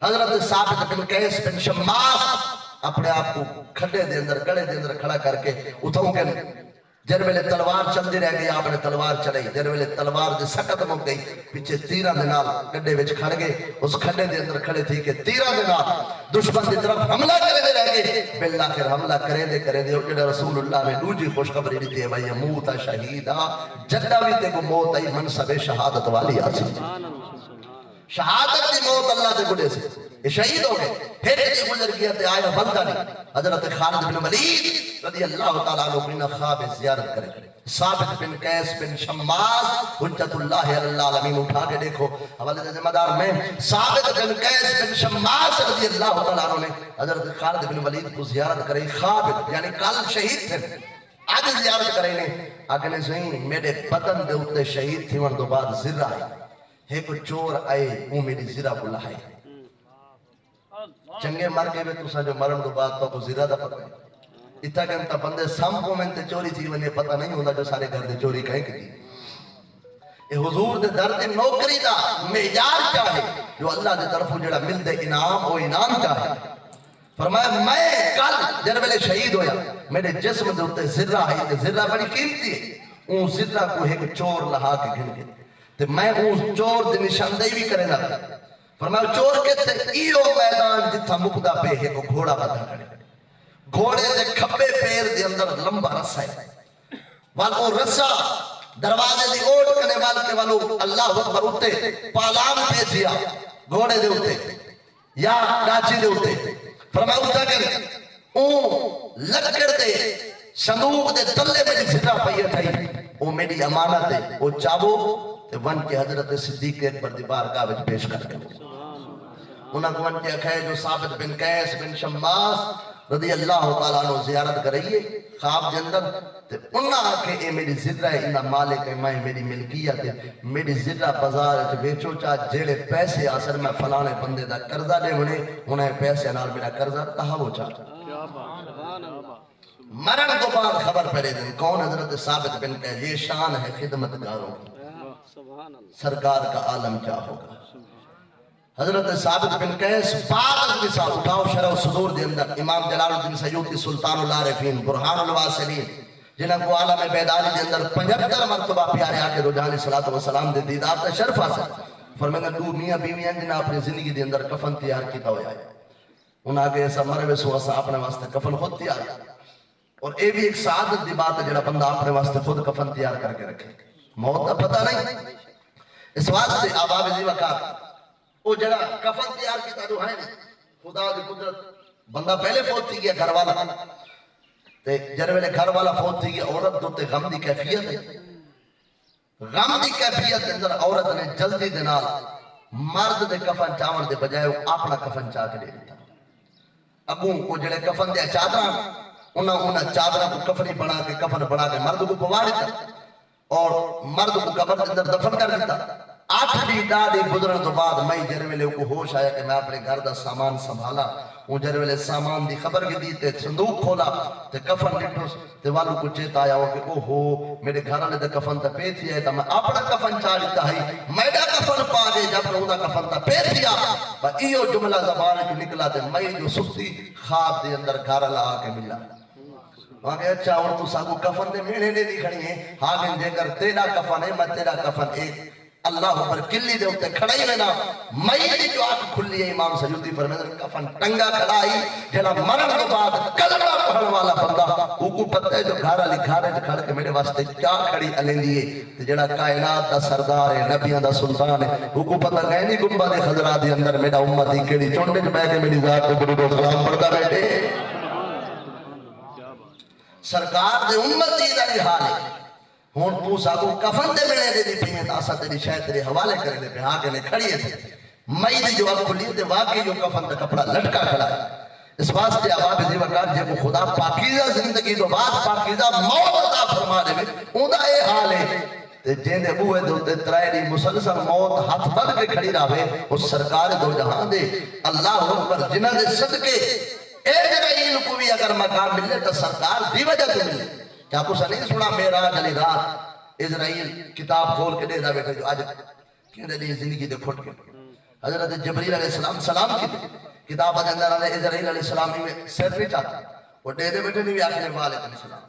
[SPEAKER 2] حضرت ثابت بن قیس بن شماس اپنے آپ کو کھڈے دے اندر گڑے دے اندر کھڑا کر کے اتھوں کے جر ویلے تلوار چل دی رہ گئی آپ نے تلوار چلائی جر ویلے تلوار دے سکت مک گئی پیچھے تیرہ دے نال گڈے وچ کھڑ گئے اس کھڈے دے اندر کھڑے تھی کہ تیرہ دے نال دشمن دی طرف حملہ کرے دے رہ گئے بالآخر حملہ کرے دے جڑا رسول اللہ نے دوجی خوشخبری دیتی ہے بھائی موت شہیدہ جدہ بھی تے کو موت آئی منصب شہادت والی آسی شہادت دی موت اللہ دے گڑے سے یہ شہید ہو گئے پھر یہ گزر گیا تے آیا بلدہ نہیں حضرت خالد بن ولید رضی اللہ تعالیٰ عنہ اپنا خواب زیارت کرے ثابت بن قیس بن شماس حجت اللہ علی العالمین اٹھا کے دیکھو حوالے دے ذمہ دار میں ثابت بن قیس بن شماس رضی اللہ تعالیٰ عنہ نے حضرت خالد بن ولید کو زیارت کرے خواب یعنی کل شہید تھے آج زیارت کرے نے اگلے سوئی میرے بدن دے اتے شہید تھی ون دو بعد زرہ ہے ایک چور آئے وہ میری زرہ کو لہائے چنگے مر کے میں تُسا جو مرن دو بعد تو کو زرہ دا پتہ ہے اتنا کنتا بندے سم کو میں تے چوری تھی ونے پتہ نہیں ہوتا جو سارے گھر دے چوری کہیں کی اے حضور دے در دے نوکری دا معیار چاہے جو اللہ دے طرفوں جڑا مل دے انعام او انعام چاہے فرمایا میں کل جن ویلے شہید ہویا میرے جسم دے اوتے ذرہ ہے تے ذرہ بڑی قیمتی ہے اون ذرہ کو ایک چور لہا کے گھن کے تے میں اون چور دے نشاندہی بھی کرے لگا فرمایا چور کہتے ایو میدان جتھا مقدہ پہ ہے کو گھوڑا بدھا کرے گھوڑے دے کھبے پیر دے اندر لمبا رسا ہے والو رسا دروازے دی اوٹ کنے والکے والو اللہ اکبر اتے پالام پہ دیا گھوڑے دے اتے یا ڈاچی دے اتے فرمایا اتا کر اون لکڑ دے صندوق دے تلے میں جسرا پہیے تھائی او میری امانت ہے او چاہو تے ون کے حضرت صدیق اکبر دی بارگاہ وچ پیش کر کے انہاں کو ون کے اکھائے جو ثابت بن قیس بن شماس رضی اللہ تعالیٰ عنہ زیارت کرئیے خواب دے اندر تے انہاں کہ اے میری ذرہ ہے انہاں مالک ہے میں میری ملکیت ہے میری ذرہ بازار ہے بیچو چاہ جیڑے پیسے آسر میں فلانے بندے دا قرضہ دے انہیں پیسے نال میرا قرضہ تہا ہو چاہ مرن کو بعد خبر پڑے دن کون حضرت ثابت بن کہ یہ شان ہے خدمتگاروں سرکار کا عالم کیا ہوگا حضرت ثابت بن قیس بعد مثال اٹھاؤ شرح صدور دے اندر امام جلال الدین سیوطی سلطان العارفین برہان الواسلین جنہاں کو عالم بیداری دے اندر 75 مرتبہ پیارے آکے رجحان صلاۃ والسلام دے دیدار تے شرف حاصل فرمائیں دو میاں بیویاں جنہاں اپنی زندگی دے اندر کفن تیار کیتا ہویا ہے انہاں کے ایسا مرے سو اسا اپنے واسطے کفن خود تیار کیا اور اے بھی ایک سعادت دی بات ہے جڑا بندہ اپنے واسطے خود کفن تیار کر کے رکھے موت کا پتہ نہیں اس واسطے آباب دی وقات وہ جڑا کفن تیار کیتا جو ہے خدا دی قدرت بندہ پہلے فوت تھی گیا گھر والا تے جر ویلے گھر والا فوت تھی گیا عورت دوتے غم دی کیفیت ہے غم دی کیفیت کے اندر عورت نے جلدی دے نال مرد دے کفن چاون دے بجائے وہ اپنا کفن چاہ کے دے دیتا ابوں کو جڑے کفن دے چادراں انہاں چادراں کو کفنی بنا کے کفن بنا کے مرد کو پوا دیتا اور مرد کو قبر کے اندر دفن کر دیتا 8 دی ڈاڑی گزرن تو بعد میں جرویلے کو ہوش آیا کہ میں اپنے گھر دا سامان سنبھالا وہ جرویلے سامان دی خبر بھی دی تے صندوق کھولا تے کفن لٹھوس تے والو کو چیت آیا ہو کہ اوہو میرے گھر والے دے کفن تا پے تھی ہے تا میں اپنا کفن چاہ لیتا ہے میرا کفن پا گئے جب میں انہا کفن تا پے تھیا با ایو جملہ زبان کی نکلا تے میں جو سکتی خواب دے اندر گھر اللہ آکے ملا وہاں کہ اچھا اور تو ساکو کفن دے میرے لے نہیں کھڑی ہیں ہاں دے کر تیرا کفن ہے میں تیرا کفن ایک اللہ پر کلی دے ہوتے کھڑائی میں نا مئی جو آنکھ کھلی ہے امام سیوطی فرمائے کفن ٹنگا کھڑائی جنا مرن کے بعد کلمہ پڑھن والا بندہ وہ کو پتہ ہے جو گھارا لکھارے کھڑ کے میرے واسطے کیا کھڑی علیں دیئے جنا کائنات دا سردار ہے نبیان دا سلطان ہے وہ کو پتہ غینی گنبہ دے خضرہ دے اندر میرا امتی کیڑی چونڈے جو بیٹھے میری ذات کو درود و سلام پڑھتا بیٹھے سرکار دے امتی دا یہ حال ہے ہون تو ساکو کفن دے ملے دے دی پہنے تاسا تیری شاید تیرے حوالے کرے دے پہ آگے نے کھڑیے تھے مئی دی جو آپ کھلی تے واقعی جو کفن دا کپڑا لٹکا کھڑا ہے اس واسطے عواب دی وقار جے کو خدا پاکیزہ زندگی دو بعد پاکیزہ موت عطا فرما دے میں اوندا اے حال ہے تے جین دے بوئے دو تے ترائیری مسلسل موت ہاتھ بڑھ کے کھڑی راوے اس سرکار دو جہاں دے اللہ اکبر جنہ دے صدقے اے جرائیل کو بھی اگر مقام ملے تو سرکار دی وجہ سے ملے کیا کچھ نہیں سنا میرا جلی رات اسرائیل کتاب کھول کے دے دا بیٹھے جو آج کیوں دے زندگی دے کھٹ کے حضرت جبریل علیہ السلام سلام کی کتاب دے اندر آنے اسرائیل علیہ السلام میں سیر نہیں چاہتا وہ دے دے بیٹھے نہیں بھی آخر والد السلام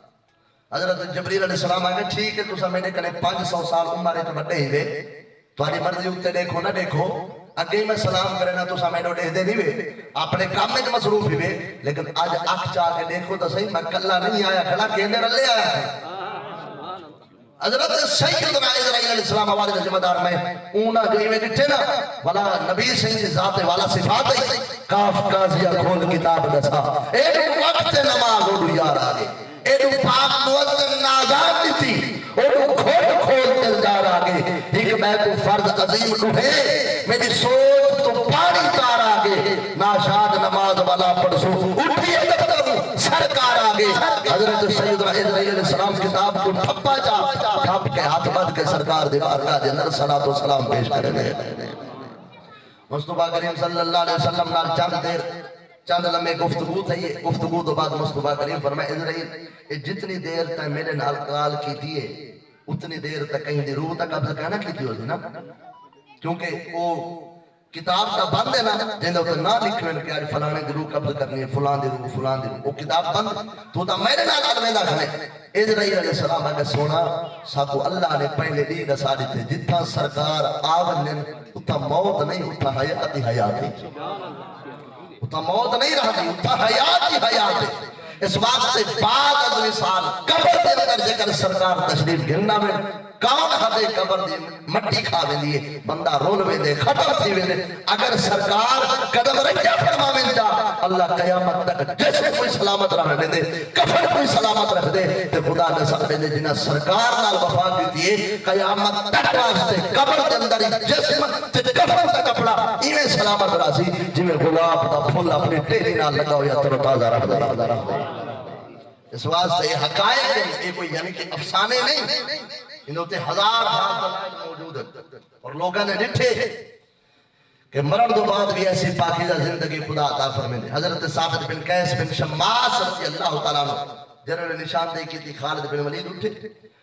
[SPEAKER 2] حضرت جبریل علیہ السلام آگے ٹھیک ہے تو سا میں نے کنے 500 سال عمرے تو بڑھے ہی وے تمہاری مرضی اکتے دیکھو نہ دیکھو اگے میں سلام کرے نا تو سا میں نے دے نہیں وے اپنے کام میں مصروف ہی وے لیکن آج آنکھ چاہ کے دیکھو تو صحیح میں کلہ نہیں آیا کھڑا کہنے رلے آیا ہے حضرت سیدنا اسرائیل علیہ السلام آوازِ ذمہ دار میں اونا جو میں ڈٹھے نا والا نبی سنگھ ذات والا صفات ہے کاف کازیہ کھول کتاب دسا ایڈو وقت نماز اوڈو یار آگے ایڈو پاک موزن نازار دیتی ایڈو کھول دلدار آگے ایک میں تو فرض عظیم ڈھے میری سوچ تو پانی تار آگے ناشاد نماز والا پڑھسو اٹھیے دفتر سرکار آگے حضرت سیدنا اسرائیل علیہ السلام کتاب کو ٹھپا جا ٹھپ کے ہاتھ بد کے سرکار دیوار کا جنر صلاۃ و سلام پیش کرے دے مصطفیٰ کریم صلی اللہ علیہ وسلم نال چند دیر چند لمحے گفتگو تھی، گفتگو تو بعد مصطفیٰ کریم فرمائے اسرائیل جتنی دیر تک میرے نال کال کی دیئے اتنی دیر تک کہیں دی روح تک قبض کہنا کی ہوتی نا، کیونکہ وہ کتاب کا بند ہے نا جن دے نہ لکھویں کہ آج فلانے دی روح قبض کرنی ہے، فلان دی روح، فلان دی روح، وہ کتاب بند تو تا میرے نال آدمیدہ کھنے اسرائیل علیہ السلام اگر سونا ساکو اللہ نے پہلے دی دسا دیتے جتھا سرکار آونن اتھا موت نہیں اتھا حیات ہی حیات ہے، اتھا موت نہیں رہا دی اتھا حیات ہی حیات ہے۔ اس واسطے بعد از وصال قبر دے اندر جے سرکار تشریف گھننا میں کون ہدے قبر دی مٹی کھا ویندی ہے، بندہ رول ویندے ختم تھی ویندے، اگر سرکار قدم رکھیا فرماویں جا اللہ قیامت تک جیسے کوئی سلامت رکھ دے کفن کوئی سلامت رکھ دے تے خدا نے ساتھ دے جنہ سرکار نال وفا کیتی ہے قیامت تک واسطے قبر دے اندر جسم تے کفن دا کپڑا ایویں سلامت راسی جویں گلاب دا پھول اپنی ٹہنی نال لگا ہویا تر تازہ رکھ دے۔ اس واسطے یہ حقائق ہیں، یہ کوئی یعنی کہ افسانے نہیں، انہوں تے ہزار دلائل موجود ہیں اور لوگوں نے ڈٹھے کہ مرن دو بعد بھی ایسی پاکیزہ زندگی خدا عطا فرمائے۔ حضرت ثابت بن قیس بن شماس رضی اللہ تعالیٰ عنہ جنہوں نے نشاندہی کی تھی خالد بن ولید اٹھے،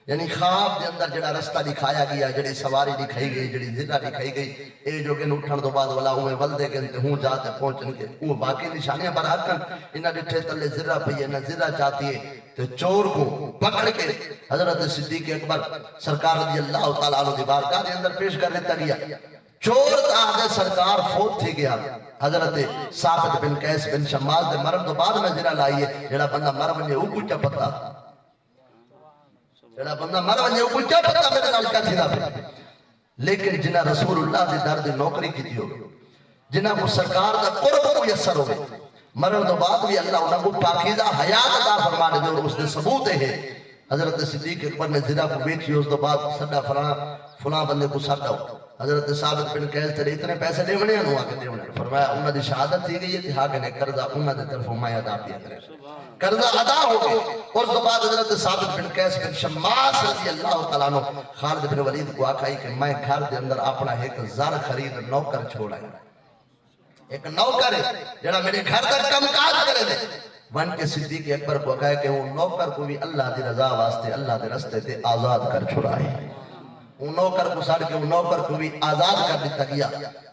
[SPEAKER 2] یعنی خواب دے اندر جڑا رستہ دکھایا گیا، جڑی سواری دکھائی گئی، جڑی ذرہ دکھائی گئی، اے جو کہ اٹھن دو بعد والا ہوئے ولدے کے ہوں جاتے پہنچن کے وہ باقی نشانیاں برحقن انہاں ڈٹھے تلے ذرہ پہیے نہ ذرہ چاہتی ہے تو چور کو پکڑ کے حضرت صدیق اکبر سرکار رضی اللہ تعالیٰ عنہ دی بارگاہ دے اندر پیش کر دیتا گیا۔ چور آدھے سرکار فوت تھی گیا، حضرت ثابت بن قیس بن شماس دے مرن تو بعد میں ذرہ لائیے جڑا بندہ مر بنجے وہ کچھ پتا، جڑا بندہ مر بنجے وہ کچھ پتا میرے نال کیا تھی دا پہ، لیکن جنہ رسول اللہ دی در دی نوکری کی تھی ہو، جنہ کو سرکار دا قرب کو یسر ہوئے، مرن تو بعد بھی اللہ انہوں کو پاکیزہ حیات عطا فرمانے دے اور اس نے ثبوت ہے۔ حضرت صدیق اکبر نے ذرہ کو بیچی اس تو بعد سڈا فلاں بندے کو سڈا ہو، حضرت ثابت بن قیس تیرے اتنے پیسے دے ونے انہوں آکے دے ونے، فرمایا انہوں دی شہادت تھی گئی ہے کہ ہاں نے قرضہ انہوں دے طرف میں ادا کیا کرے، قرضہ ادا ہو گئے۔ اور اس تو بعد حضرت ثابت بن قیس بن شماس رضی اللہ تعالیٰ عنہ خالد بن ولید کو آکھائی کہ میں گھر دے اندر اپنا ایک زر خرید نوکر چھوڑا ہے، ایک نوکر ہے جڑا میرے گھر تک کم کاج کرے دے، ون کے صدیق اکبر کو کہا کہ وہ نوکر کو بھی اللہ دی رضا واسطے اللہ دے رستے تے آزاد کر چھڑائے، وہ نوکر کو ساڑھ کے وہ نوکر کو بھی آزاد کر دیتا گیا۔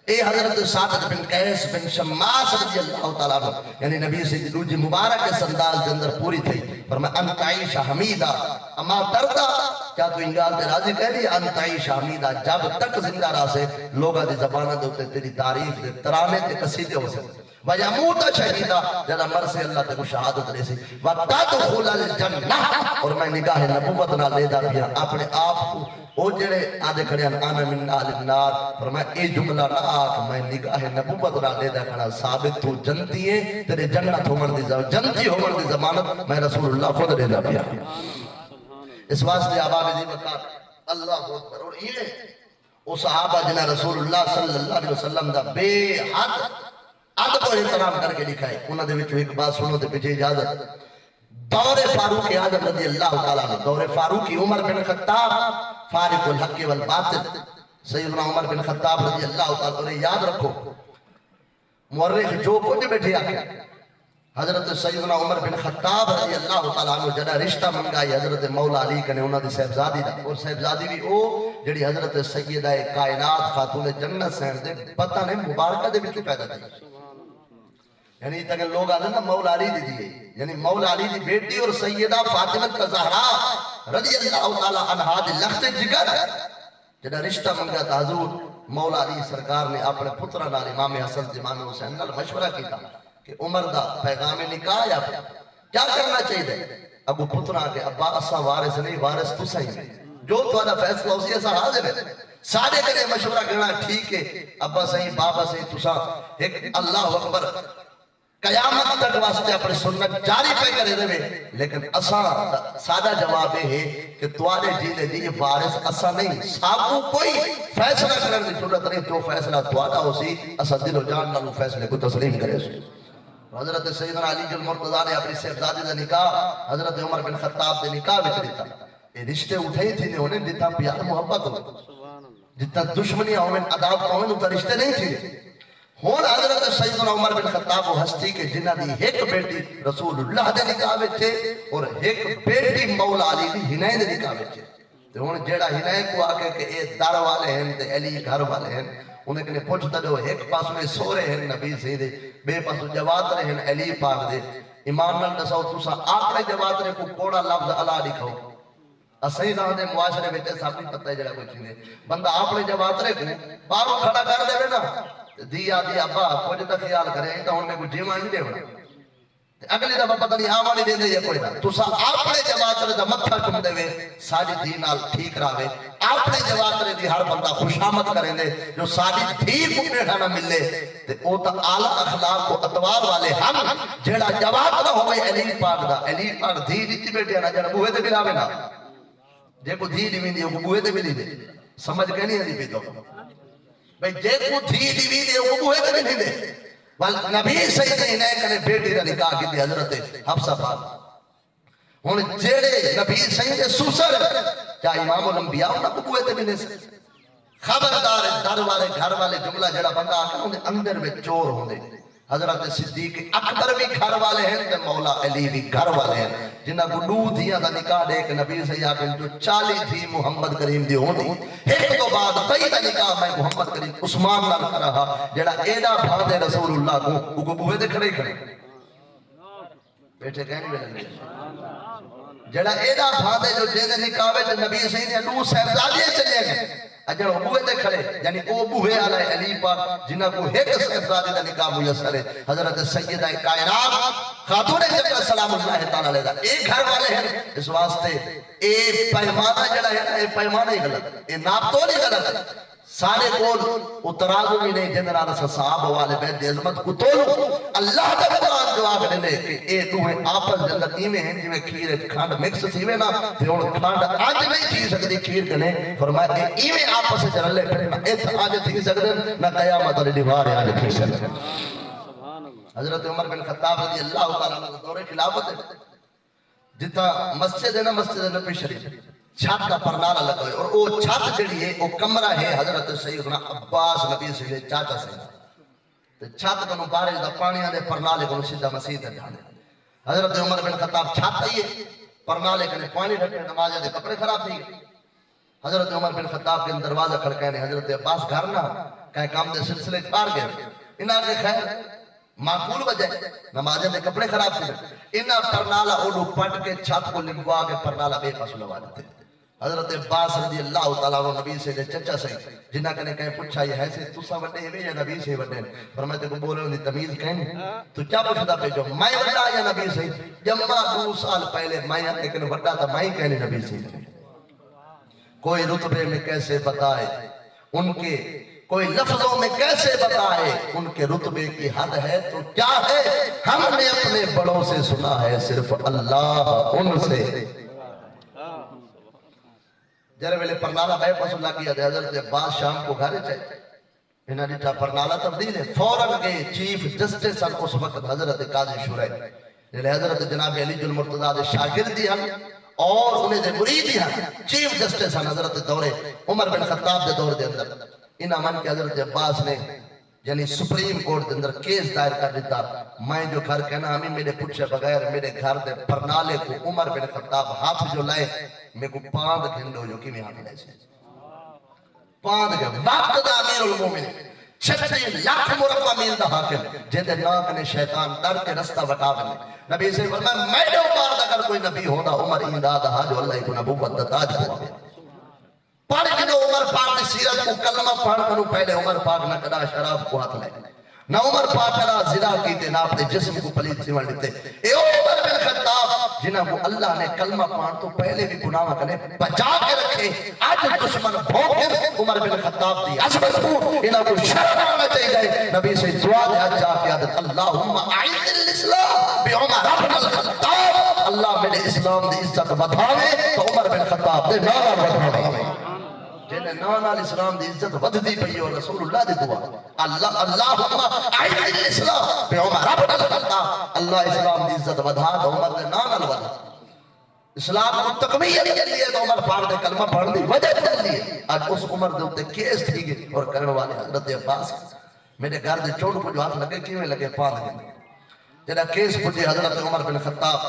[SPEAKER 2] اے حضرت ثابت بن قیس بن شماس رضی اللہ تعالیٰ عنہ یعنی نبی سے دوجی مبارک کے سنداز کے اندر پوری تھی، فرمایا انت عیش حمیدہ اما تردہ، کیا تو انگال تے راضی کہہ لیا انت عیش حمیدہ، جب تک زندہ رہا سے لوگا دی زبانہ دوتے تیری تعریف دے ترانے تے قصیدے ہو سکتے، وَيَمُوتَ شَهِيدًا جدا مر سے اللہ تے کو شہادت دے سی، وَتَدْخُلَ الْجَنَّةَ اور میں نگاہ نبوت نہ لے دا پیا اپنے آپ کو او جڑے آدھے کھڑے ہیں آنا من آل النار، فرمایا اے جملہ نہ آکھ میں نگاہ نبوت نہ لے دا کھڑا ثابت تو جنتی ہے تیرے جنت ہومن دی جنتی ہومن دی ضمانت میں رسول اللہ خود لے دا پیا۔ اس واسطے آباب دی وقت اللہ اکبر، اور یہ او صحابہ جنہ رسول اللہ صلی اللہ علیہ وسلم دا بے حد ادب و احترام کر کے لکھائے، انہوں نے وچوں ایک بات سنو تے پیچھے اجازت۔ دور فاروق اعظم رضی اللہ تعالیٰ عنہ، دور فاروقی عمر بن خطاب فارق الحق والباطل، سیدنا عمر بن خطاب رضی اللہ تعالیٰ عنہ یاد رکھو، مورخ جو کچھ بیٹھے آکے حضرت سیدنا عمر بن خطاب رضی اللہ تعالیٰ عنہ جڑا رشتہ منگائی حضرت مولا علی کنے انہوں نے صاحبزادی دا، اور صاحبزادی بھی او جڑی حضرت سیدہ کائنات خاتون جنت سین دے پتہ نے مبارکہ دے بچو پیدا دی، یعنی تک لوگ آدھے نا مولا علی دی دیئے، یعنی مولا علی دی بیٹی اور سیدہ فاطمہ زہرا رضی اللہ تعالیٰ عنہ دی لخت جگر جڑا رشتہ منگا تا حضور مولا علی سرکار نے اپنے پترہ نال امام حسن امام حسین نال مشورہ کیتا کہ عمر دا پیغام نکاح یا کیا کرنا چاہیے؟ ابو پترہ کے ابا اسا وارث نہیں، وارث تو صحیح جو تو آدھا فیصلہ اسی ایسا حاضر ہے، سارے کرے مشورہ کرنا ٹھیک ہے، ابا صحیح بابا صحیح تسا ایک اللہ اکبر قیامت تک واسطے اپنے سنت جاری پہ کرے رہے، لیکن اسا سادہ جواب ہے کہ توارے جیلے دی وارث اسا نہیں، سابو کوئی فیصلہ کرنے دی ضرورت نہیں، جو فیصلہ توارا ہو سی اسا دل و جان نالو فیصلے کو تسلیم کرے سی۔ حضرت سیدنا علی جل مرتضیٰ نے اپنی صاحبزادی دا نکاح حضرت عمر بن خطاب دے نکاح وچ دیتا، یہ رشتے اٹھائی تھی نے انہیں دیتا پیار محبت ہو، جتنا دشمنی ہوئے عداوت ہوئے اتنا رشتے نہیں تھے، ہون حضرت سیدنا عمر بن خطاب و ہستی کے جنہ دی ایک بیٹی رسول اللہ دے نکاح وچے اور ایک بیٹی مولا علی دی ہنائیں دے نکاح وچے تے ہن جیڑا ہنائیں کو آکے کہ اے در والے ہیں تے علی گھر والے ہیں انہیں کنے پوچھتا جو ایک پاس میں سورے ہیں نبی سیدے بے پاس جوات رہے ہیں علی پاک دے ایمان نال دساؤ تسا آپنے جوات رہے کو کوڑا لفظ علا لکھو اسائی نہ دے معاشرے وچ سب نہیں پتہ جڑا کوئی چیز بندہ اپنے جوات رہے کو باہر کھڑا کر دے نا دیا دیا ابا کچھ تو خیال کرے تو ان میں کوئی جیوان نہیں دیونا اگلی دفعہ پتہ نہیں آوانی دے دے یا کوئی نہ تو سا اپنے جواترے دا متھا چم دے وے ساری دین نال ٹھیک راوے اپنے جواترے دی ہر بندہ خوشامد کریں دے جو ساری ٹھیک اپنے نہ ملے تے او تا اعلی اخلاق و اتوار والے ہم جیڑا جواترہ ہوئے علی پاک دا علی پاک دھی دیتی بیٹے نا جڑا بوہے تے ملاوے نا جے کو دھی نہیں دی وہ بوہے تے ملی دے سمجھ کے نہیں دی پیتو بھئی جے کو دھی دی دی وہ بوہے تے ملی دے نبی سیدہ انہیں کنے بیٹی دا نکاح کی دی حضرت حفصہ پاک ہن جیڑے نبی سیدہ سوسر کیا امام الانبیاء انہاں کو بوئے تے ملے سے خبردار در والے گھر والے جملہ جڑا بندہ آکا انہیں اندر میں چور ہوندے حضرت صدیق اکبر بھی گھر والے ہیں تے مولا علی بھی گھر والے ہیں جنہ کو دو دھیاں دا نکاح دے کہ نبی سیدہ آکا جو 40 تھی محمد کریم دی ہوندی ایک تو بعد کئی دا نکاح میں محمد کریم عثمان نال کر رہا جڑا ایڈا بھاندے رسول اللہ کو بوہے دے کھڑے کھڑے بیٹھے کہنی میں لگے جڑا ایڈا بھاندے جو جیدے نکاح وچ نبی سیدہ دو صاحبزادیاں چلے گئے اجڑ بوہے دے کھڑے یعنی او بوہے علی علی پاک جنہ کو ایک صاحبزادی دا نکاح میسر ہے حضرت سیدہ کائنات خاتون جبرائیل سلام اللہ تعالی علیہ اے گھر والے ہیں اس واسطے اے پیمانہ جڑا ہے اے پیمانہ ہی غلط اے ناپ تو نہیں غلط سارے کول اترازو بھی نہیں جن رات صحابہ والے بیت دی عظمت کو تولو اللہ دا قرآن جواب دینے کہ اے دوہیں آپس جنگت ایمیں ہیں جنہیں کھیر کھانڈ مکس تھیوے نا پھر ان کھانڈ آج نہیں تھی سکتی کھیر کنے فرمایا کہ ایمیں آپس سے جرلے پھر نہ ایت آج تھی سکتے نہ قیامت علی دیوار آج تھی سکتے حضرت عمر بن خطاب رضی اللہ تعالیٰ دور خلافت ہے جتا مسجد ہے نا مسجد نبی شریف چھت کا پرنالا لگا ہے اور وہ چھت جڑی ہے وہ کمرہ ہے حضرت سیدنا عباس نبی سے چاچا سے چھت کو بارش دا پانی آنے پرنالے کو سیدھا مسجد ہے جانے حضرت عمر بن خطاب چھت آئیے پرنالے کنے پانی رکھے نمازے دے کپڑے خراب تھی حضرت عمر بن خطاب کے دروازہ کھڑکانے حضرت عباس گھر نہ کہیں کام دے سلسلے پار گئے انہاں کے خیر معقول وجہ نمازے دے کپڑے خراب تھے انہاں پرنالا اوڈو پٹ کے چھت کو لمبوا کے پرنالا بے پاس لوا دیتے حضرت عباس رضی اللہ تعالیٰ عنہ نبی سے چچا سے جنہ کنے کہیں پوچھا یہ ہے سے تُسا وڈے ہوئے یا نبی سے وڈے فرمائے کو بولے انہیں تمیز کہیں تو کیا پوچھتا پہ جو میں وڈا یا نبی سے جمع 2 سال پہلے میں لیکن وڈا تھا میں کہنے نبی سے کوئی رتبے میں کیسے بتائے ان کے کوئی لفظوں میں کیسے بتائے ان کے رتبے کی حد ہے تو کیا ہے ہم نے اپنے بڑوں سے سنا ہے صرف اللہ ان سے جرے ویلے پرنالا بے پاس اللہ کی حضرت عباس شام کو گھرے چاہے انہاں دیتا پرنالا تبدیل ہے فوراں گئے چیف جسٹس اس وقت حضرت قاضی شورائے جلے حضرت جناب علی المرتضیٰ دے شاگردی ہم اور انہیں دے مریدی ہم چیف جسٹس ہم حضرت دور عمر بن خطاب دے دور دے اندر انہاں من کے حضرت عباس نے یعنی سپریم کورٹ دے اندر کیس دائر کر دیتا میں جو گھر کہنا ہمیں میرے پوچھے بغیر میرے گھر دے پرنالے کو عمر بن خطاب ہاتھ جو لائے میں کو 5 گھنٹے جو کی میں ہاتھ لائے سے 5 گھنٹے وقت دا امیر المومن 36 لاکھ مربع میل دا حاکم جیدے ناک نے شیطان ڈر کے رستہ وٹا بنے نبی سے فرمایا میں جو بعد اگر کوئی نبی ہونا عمر امداد ہا جو اللہ کو نبوت دا تاج ہوا پڑھ کنو عمر پاک نے سیرت کو کلمہ پڑھ کنو پہلے عمر پاک نہ کدا شراب کو ہاتھ لائے نہ عمر پاک نہ زنا کیتے نہ اپنے جسم کو پلید سیون لیتے اے عمر بن خطاب جنہ کو اللہ نے کلمہ پڑھ تو پہلے بھی گناہ کرنے بچا کے رکھے آج دشمن بھوکر عمر بن خطاب دی عظمت کو انہاں کو شرم آنا چاہیے نبی سے دعا دے آج جا کے عادت اللہم اعز الاسلام بعمر بن الخطاب اللہ میرے اسلام دی عزت بدھاوے تو عمر بن خطاب دے نانا بدھاوے جنہیں نانال اسلام دی عزت ودھدی پئی اور رسول اللہ دی دعا اللہم اعز الاسلام بعمر بن الخطاب اللہ اسلام دی عزت ودھا تو عمر دے نانال ودھا اسلام کو تقویت کے لیے تو عمر پاک نے کلمہ پڑھ دی وجہ کر دی آج اس عمر دے ہوتے کیس تھی گئے اور کرنے والے حضرت عباس میرے گھر دے چوٹ کو جو ہاتھ لگے کیویں لگے پاند گئے جڑا کیس پجے حضرت عمر بن خطاب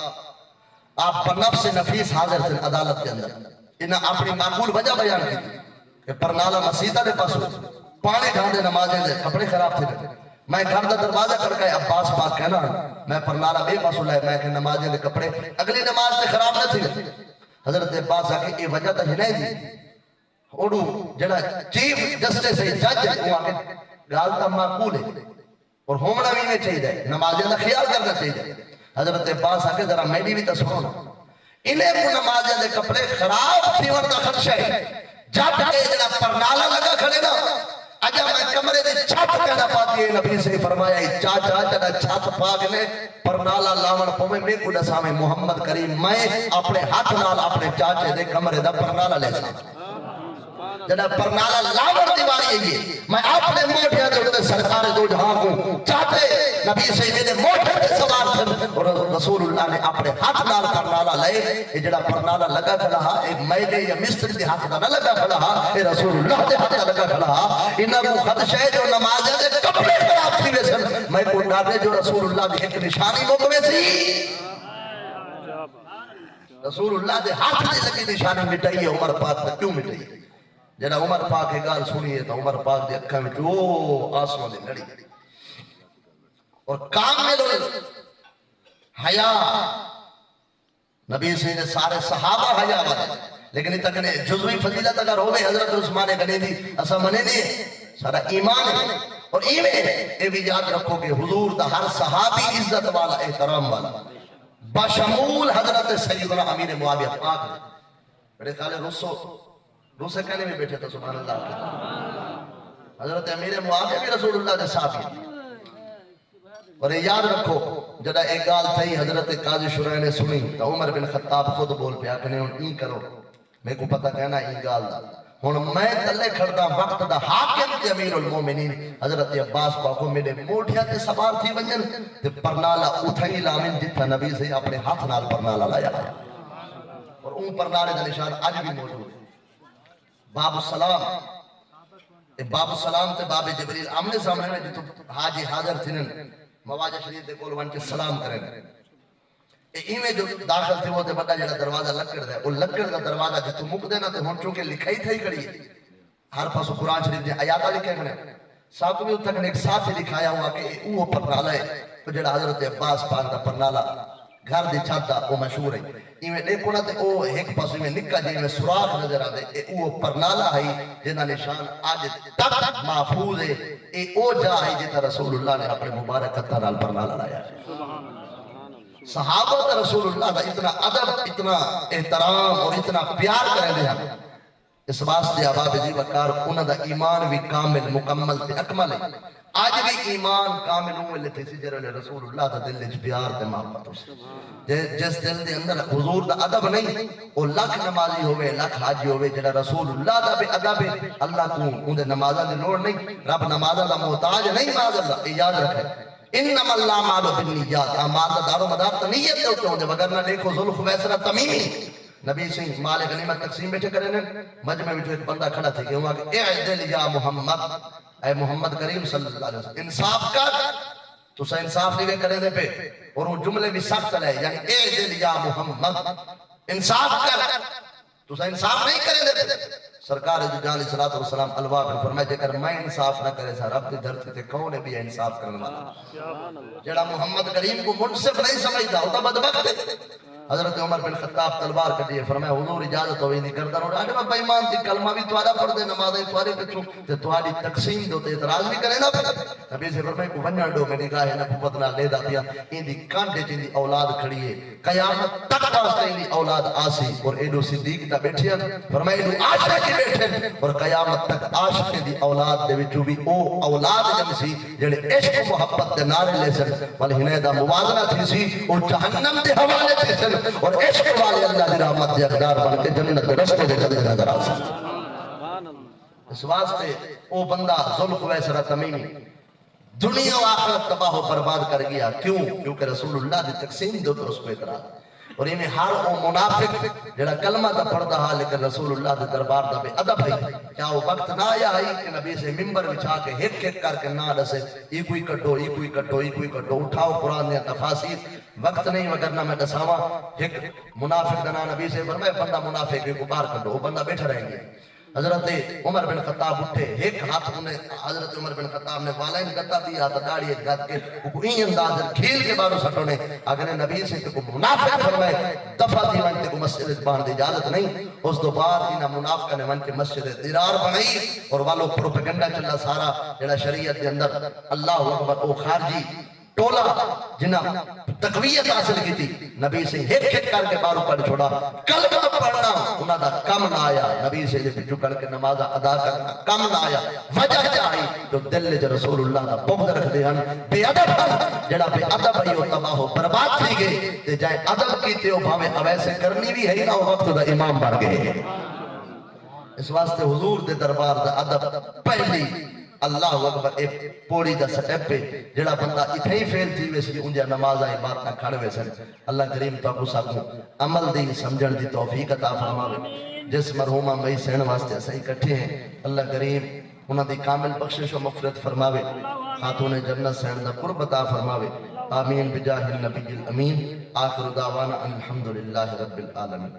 [SPEAKER 2] آپ پر نفس نفیس حاضر تھے عدالت کے اندر انہاں اپنی معقول وجہ بیان کی کہ پرنالا مسیدہ دے پاس پانی ڈھاندے نمازیں دے کپڑے خراب تھے میں گھر دا دروازہ کھڑکایا عباس پاک کہنا میں پرنالا بے پاس لائے میں کہ نمازیں دے کپڑے اگلی نماز تے خراب نہ تھی حضرت عباس آ کے یہ وجہ تو ہی نہیں دی اوڑو جڑا چیف جسٹس ہے جج ہے وہ آ کے گال تا معقول ہے اور ہومنا بھی میں چاہیے نمازیں دا خیال کرنا چاہیے حضرت عباس آ کے ذرا میری بھی تصور انہیں کو نمازیں دے کپڑے خراب تھی ورنہ خدشہ ہے جب کے جڑا پرنالا لگا کھڑے نا اجا میں کمرے دے چھت کہنا پاتی ہے نبی سے فرمایا چاچا جڑا چھت پاک نے پرنالا لاون پوے میں کو دساں میں محمد کریم میں اپنے ہاتھ نال اپنے چاچے دے کمرے دا پرنالا لے سا جڑا پرنالا لاون دیواری ہے میں اپنے موٹھے دے اوتے سرکار دو جہاں کو چاہتے نبی سے میرے موٹھے تے سوار تھے اور رسول اللہ نے اپنے ہاتھ نال پرنالا لے یہ جڑا پرنالا لگا کھڑا ہے ایک میلے یا مستری دے ہاتھ نال لگا کھڑا ہے اے رسول اللہ دے ہاتھ نال لگا کھڑا ہے انہاں کو خدشہ ہے جو نماز دے کپڑے خراب تھی ویسن میں کو ڈاڈے جو رسول اللہ دی ایک نشانی موکوے سی رسول اللہ دے ہاتھ دے لگی نشانی مٹائی ہے عمر پاک نے کیوں مٹائی ہے جڑا عمر پاک کی گال سنیے تو عمر پاک دے اکھاں وچ او آسمان دی لڑی اور کامل حیا نبی سے سارے صحابہ حیا والے لیکن اتنا کنے جزوی فضیلت اگر ہوئے حضرت عثمان غنی دی اسا منے نہیں سارا ایمان ہے اور ایمان اے بھی یاد رکھو کہ حضور دا ہر صحابی عزت والا احترام والا بشمول حضرت سیدنا امیر معاویہ پاک بڑے خالے روسے کہنے میں بیٹھے تھا سبحان اللہ حضرت امیر معاویہ بھی رسول اللہ دے صحابی اور یہ یاد رکھو جڑا ایک گال تھی حضرت قاضی شرح نے سنی تو عمر بن خطاب خود بول پیا کہ نہیں کرو میں کو پتہ کہنا یہ گال دا ہن میں تلے کھڑدا وقت دا حاکم تے امیر المومنین حضرت عباس پاکو میرے موٹھیا تے سوار تھی ونجن تے پرنالا اتھائی لامن جتھا نبی سے اپنے ہاتھ نال پرنالا لایا اور اون پرنالے دا نشان اج بھی موجود ہے باب السلام باب السلام تے باب جبریل آمنے سامنے نے جتو حاجی حاضر تھنن مواجہ شریف دے کول ون کے سلام کریں ایویں جو داخل تھے وہ تے بڑا جڑا دروازہ لکڑ دے او لکڑ دا دروازہ جتو مک دینا تے ہن چونکہ لکھائی تھئی کھڑی ہے ہر پاسو قرآن شریف دے آیات لکھے ہیں ساتھ میں تک ایک ساتھ لکھایا ہوا کہ وہ پرنالا ہے تو جڑا حضرت عباس پاک دا پرنالا گھر دی چھت دا وہ مشہور ہے ایویں دیکھو نا تے او ایک پاسو میں نکا جی میں سوراخ نظر آ دے وہ پرنالا ہے جنہ نشان اج تک محفوظ ہے اے او جا ہے جتا رسول اللہ نے اپنے مبارک ہتھاں نال پرنالا لایا ہے صحابہ دا رسول اللہ دا اتنا ادب اتنا احترام اور اتنا پیار کرے ہیں اس واسطے احباب جی وقار انہاں دا ایمان بھی کامل مکمل تے اکمل ہے آج بھی ایمان کامل ہوئے لتے سی جرے رسول اللہ دا دل وچ پیار تے محبت ہو جس دل دے اندر حضور دا ادب نہیں او لاکھ نمازی ہوئے لاکھ حاجی ہوئے جڑا رسول اللہ دا بھی ادب ہے اللہ کو اون دے نمازاں دی لوڑ نہیں رب نمازاں دا محتاج نہیں معاذ اللہ یاد رکھے انما الاعمال بالنیات اعمال دا دار و مدار تو نیت دے اوتے ہوندے وگرنہ دیکھو ذوالخویسرہ تمیمی نبی سے مال غنیمت تقسیم بیٹھے کرے نے مجمع میں ایک بندہ کھڑا تھا کہ وہ کہ اعدل یا محمد اے محمد کریم صلی اللہ علیہ وسلم انصاف کر تو سا انصاف نہیں کرے دے پہ اور وہ جملے بھی سخت لے یعنی اعدل یا محمد انصاف کر تو سا انصاف نہیں کرے دے پہ سرکار جو جان علیہ السلام الواح نے فرمایا جے کر میں انصاف نہ کرے سا رب دی دھرتی تے کون ہے بھی انصاف کرنے والا جڑا محمد کریم کو منصف نہیں سمجھدا او تا بدبخت ہے حضرت عمر بن خطاب تلوار کٹی ہے فرمایا حضور اجازت ہوئی نہیں کردا نو اج میں بے ایمان دی کلمہ بھی توڑا پڑھ دے نمازیں توڑے پچھوں تے تواڈی تقسیم دے تے اعتراض بھی کرے نا نبی سے فرمایا کو ونجا ڈو میری گاہ نبوت نال لے دا پیا این دی کانڈے جن دی اولاد کھڑی ہے قیامت تک واسطے این دی اولاد آسی اور ایڈو صدیق دا بیٹھے فرمایا ایڈو عاشق بیٹھے اور قیامت تک عاشق دی اولاد دے وچوں بھی او اولاد جم سی جڑے عشق محبت دے نعرے لے سن ول ہنے دا موازنہ تھی سی او جہنم دے حوالے تھی سن اور عشق والے اللہ دی رحمت دے حقدار بن کے جنت دے رستے دے قدر نظر آ سکتے اس واسطے او بندہ ذوالخویسرہ تمیمی دنیا و آخرت تباہ و برباد کر گیا کیوں؟ کیونکہ رسول اللہ دی تقسیم دو تو اس کو اعتراض اور یہ ہر وہ منافق جڑا کلمہ دا پڑھدا ہا لیکن رسول اللہ دے دربار دا بے ادب ہے، کیا وہ وقت نہ آیا ہے کہ نبی سے ممبر بچھا کے ہک ہک کر کے نہ دسے یہ کوئی کٹو یہ کوئی کٹو یہ کوئی کٹو، اٹھاؤ قرآن دیا تفاسیر، وقت نہیں وگرنہ میں دساواں ایک منافق دنا نبی سے فرمائے بندہ منافق کو باہر کٹو، وہ بندہ بیٹھا رہیں گے۔ حضرت عمر بن خطاب اٹھے، ایک ہاتھ انہیں حضرت عمر بن خطاب نے والین گتا دیا تا داڑھی ایک گت کے کوئی انداز کھیل کے بارو سٹونے اگر نبی سے کو منافق فرمائے دفعہ تھی من کو مسجد باندھ دی اجازت نہیں، اس دو بعد انہا منافقہ نے من کے مسجد درار بنائی اور والو پروپیگنڈا چلا سارا جڑا شریعت کے اندر اللہ اکبر او خارجی ٹولا جنہ تقویت حاصل کی تھی نبی سے ہٹ ہٹ کر کے بارو پڑھ چھوڑا، کلمہ پڑھنا انہاں دا کم نہ آیا، نبی سے پچھو کر کے نماز ادا کرنا کم نہ آیا، وجہ کیا آئی جو دل جو رسول اللہ دا بغض رکھ دے ہن بے ادب ہن، جڑا بے ادب ہے وہ تباہ و برباد تھی گئے تے جائے ادب کیتے ہو بھاوے اویسے کرنی بھی ہے نہ وقت دا امام بن گئے۔ اس واسطے حضور دے دربار دا ادب پہلی اللہ اکبر ایک پوڑی دا سٹیپ پہ جڑا بندہ اتھائی فیل تھی ویسی انجا نماز آئی بات نہ کھڑ ویسن۔ اللہ کریم تو اپو ساکوں عمل دی سمجھن دی توفیق عطا فرماوے، جس مرحومہ مئی سین واسطے صحیح کٹھے ہیں اللہ کریم انہاں دی کامل بخشش و مغفرت فرماوے، خاتون جنت سین دا قرب عطا فرماوے، آمین بجاہ النبی الامین، آخر دعوانا الحمدللہ رب العالمین۔